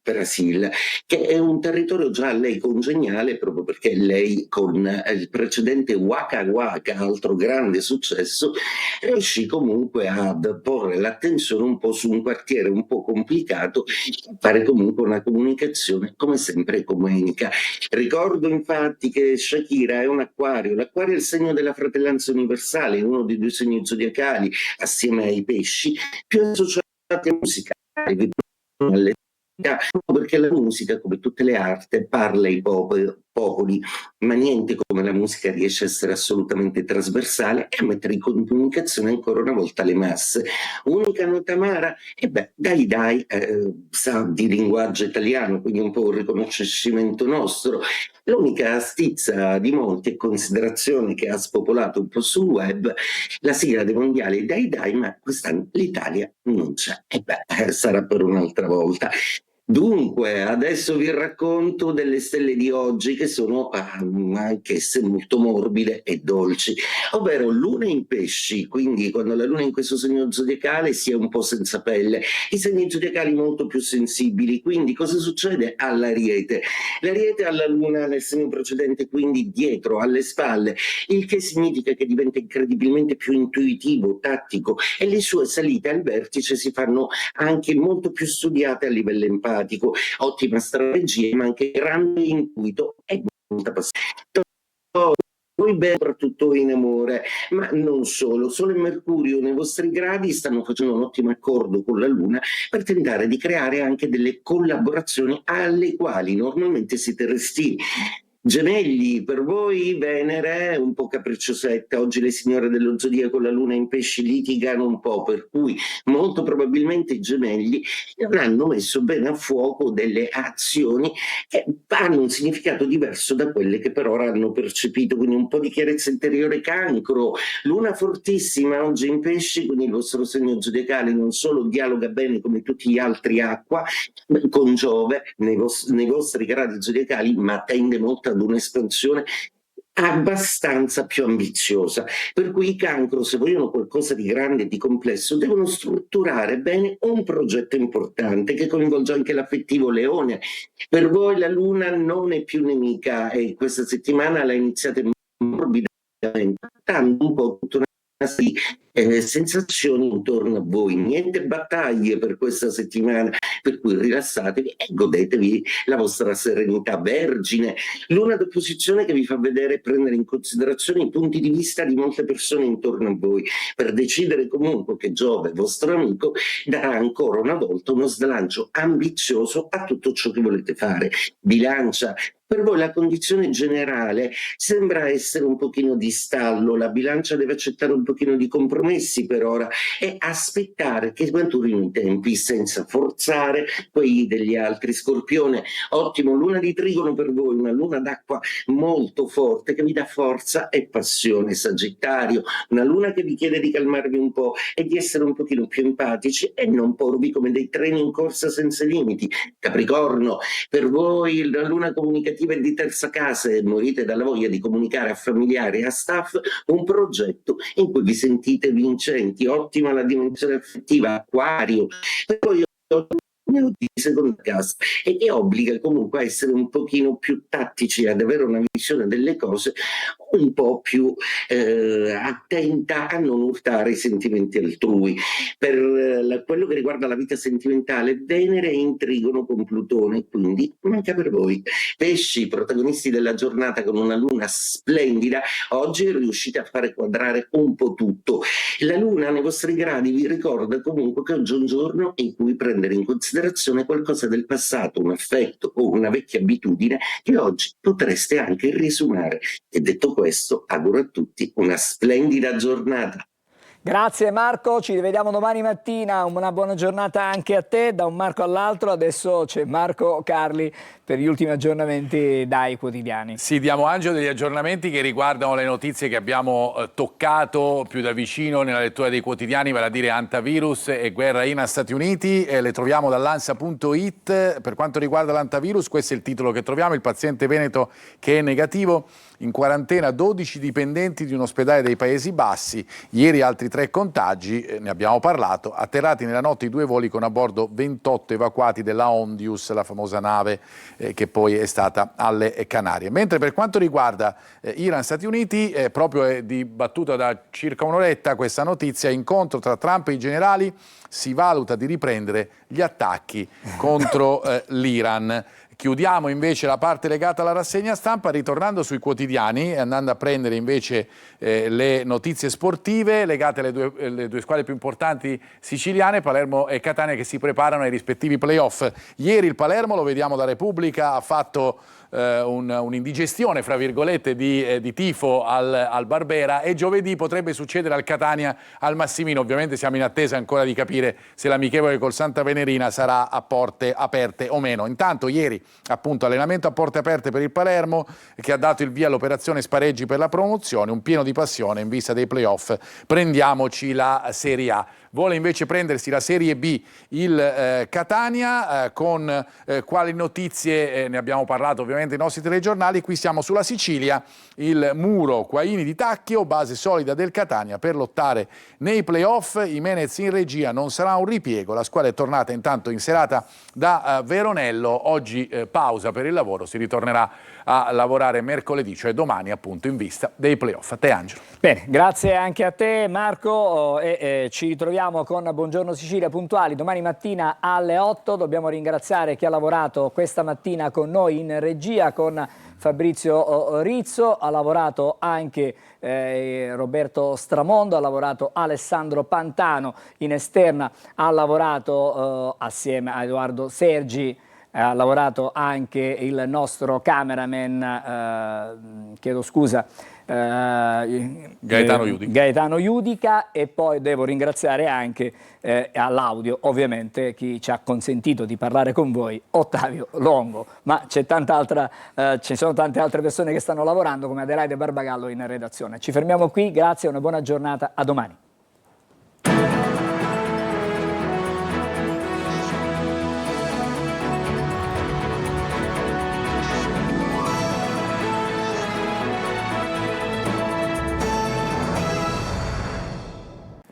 Brasil, che è un territorio già a lei congeniale, proprio perché lei con il precedente Waka Waka, altro grande successo, riuscì comunque ad porre l'attenzione un po' su un quartiere un po' complicato, fare comunque una comunicazione come sempre ecumenica. Ricordo infatti che Shakira è un acquario, l'acquario è il segno della fratellanza universale, uno dei due segni zodiacali assieme ai pesci più associati alla musica, perché la musica, come tutte le arti, parla ai popoli, ma niente come la musica riesce a essere assolutamente trasversale e a mettere in comunicazione ancora una volta le masse. Unica nota amara? E beh, Dai Dai sa di linguaggio italiano, quindi un po' un riconoscimento nostro. L'unica stizza di molti e considerazione che ha spopolato un po' sul web, la sigla dei mondiali è Dai Dai, ma quest'anno l'Italia non c'è. E beh, sarà per un'altra volta. Dunque, adesso vi racconto delle stelle di oggi che sono anch'esse molto morbide e dolci, ovvero luna in pesci, quindi quando la luna è in questo segno zodiacale si è un po' senza pelle, i segni zodiacali molto più sensibili, quindi cosa succede all'Ariete? L'Ariete ha la luna nel segno precedente, quindi dietro, alle spalle, il che significa che diventa incredibilmente più intuitivo, tattico e le sue salite al vertice si fanno anche molto più studiate a livello empatico. Ottima strategia, ma anche grande intuito e molta passione. Poi bene, soprattutto in amore, ma non solo. Sole e Mercurio nei vostri gradi stanno facendo un ottimo accordo con la Luna per tentare di creare anche delle collaborazioni alle quali normalmente siete restii. Gemelli, per voi Venere è un po' capricciosetta, oggi le signore dello zodiaco con la luna in pesci litigano un po', per cui molto probabilmente i gemelli avranno messo bene a fuoco delle azioni che hanno un significato diverso da quelle che per ora hanno percepito, quindi un po' di chiarezza interiore. Cancro, luna fortissima oggi in pesci, quindi il vostro segno zodiacale non solo dialoga bene come tutti gli altri acqua con Giove nei vostri gradi zodiacali, ma tende molto ad un'espansione abbastanza più ambiziosa, per cui i Cancro, se vogliono qualcosa di grande e di complesso, devono strutturare bene un progetto importante che coinvolge anche l'affettivo Leone. Per voi la Luna non è più nemica e questa settimana la iniziate morbidamente, dando un po' tutta una sensazioni intorno a voi, niente battaglie per questa settimana, per cui rilassatevi e godetevi la vostra serenità. Vergine, luna d'opposizione che vi fa vedere e prendere in considerazione i punti di vista di molte persone intorno a voi, per decidere comunque che Giove, vostro amico, darà ancora una volta uno slancio ambizioso a tutto ciò che volete fare. Bilancia, per voi la condizione generale sembra essere un pochino di stallo, la bilancia deve accettare un pochino di compromessi per ora e aspettare che maturino i tempi senza forzare quelli degli altri. Scorpione, ottimo, luna di trigono per voi, una luna d'acqua molto forte che vi dà forza e passione. Sagittario, una luna che vi chiede di calmarvi un po' e di essere un pochino più empatici e non porvi come dei treni in corsa senza limiti. Capricorno, per voi la luna comunicativa iniziativa di terza casa e morite dalla voglia di comunicare a familiari e a staff un progetto in cui vi sentite vincenti, ottima la dimensione affettiva, acquario, e poi di seconda casa, e che obbliga comunque a essere un pochino più tattici, ad avere una visione delle cose un po' più attenta a non urtare i sentimenti altrui. Per quello che riguarda la vita sentimentale, Venere è in trigono con Plutone, quindi manca per voi. Pesci, protagonisti della giornata con una luna splendida, oggi riuscite a fare quadrare un po' tutto. La luna nei vostri gradi vi ricorda comunque che oggi è un giorno in cui prendere in considerazione qualcosa del passato, un affetto o una vecchia abitudine che oggi potreste anche riesumare. E detto questo, auguro a tutti una splendida giornata. Grazie Marco, ci rivediamo domani mattina, una buona giornata anche a te, da un Marco all'altro. Adesso c'è Marco Carli per gli ultimi aggiornamenti dai quotidiani. Sì, diamo Angelo degli aggiornamenti che riguardano le notizie che abbiamo toccato più da vicino nella lettura dei quotidiani, vale a dire antivirus e guerra Iran-Stati Uniti. Le troviamo dall'Ansa.it. Per quanto riguarda l'antivirus, questo è il titolo che troviamo: il paziente veneto che è negativo, in quarantena 12 dipendenti di un ospedale dei Paesi Bassi, ieri altri 3 contagi, ne abbiamo parlato, atterrati nella notte i 2 voli con a bordo 28 evacuati della Ondius, la famosa nave che poi è stata alle Canarie. Mentre per quanto riguarda Iran-Stati Uniti, proprio è dibattuta da circa un'oretta questa notizia: incontro tra Trump e i generali, si valuta di riprendere gli attacchi contro l'Iran. Chiudiamo invece la parte legata alla rassegna stampa ritornando sui quotidiani e andando a prendere invece le notizie sportive legate alle due squadre più importanti siciliane, Palermo e Catania, che si preparano ai rispettivi playoff. Ieri il Palermo, lo vediamo da Repubblica, ha fatto un'indigestione, fra virgolette, di tifo al Barbera, e giovedì potrebbe succedere al Catania al Massimino. Ovviamente siamo in attesa ancora di capire se l'amichevole col Santa Venerina sarà a porte aperte o meno. Intanto ieri appunto allenamento a porte aperte per il Palermo, che ha dato il via all'operazione spareggi per la promozione, un pieno di passione in vista dei playoff. Prendiamoci la Serie A. Vuole invece prendersi la Serie B il Catania, con quali notizie ne abbiamo parlato ovviamente nei nostri telegiornali. Qui siamo sulla Sicilia, il muro Quaini di Tacchio, base solida del Catania per lottare nei playoff. Imenez in regia, non sarà un ripiego, la squadra è tornata intanto in serata da Veronello, oggi pausa per il lavoro, si ritornerà a lavorare mercoledì, cioè domani appunto, in vista dei playoff. A te Angelo. Bene, grazie anche a te Marco, e ci ritroviamo con Buongiorno Sicilia puntuali domani mattina alle 8. Dobbiamo ringraziare chi ha lavorato questa mattina con noi in regia, con Fabrizio Rizzo, ha lavorato anche Roberto Stramondo, ha lavorato Alessandro Pantano in esterna, ha lavorato assieme a Edoardo Sergi, ha lavorato anche il nostro cameraman, chiedo scusa, Gaetano Judica, e poi devo ringraziare anche all'audio ovviamente chi ci ha consentito di parlare con voi, Ottavio Longo, ma c'è tanta altra, ci sono tante altre persone che stanno lavorando come Adelaide Barbagallo in redazione. Ci fermiamo qui, grazie e una buona giornata, a domani.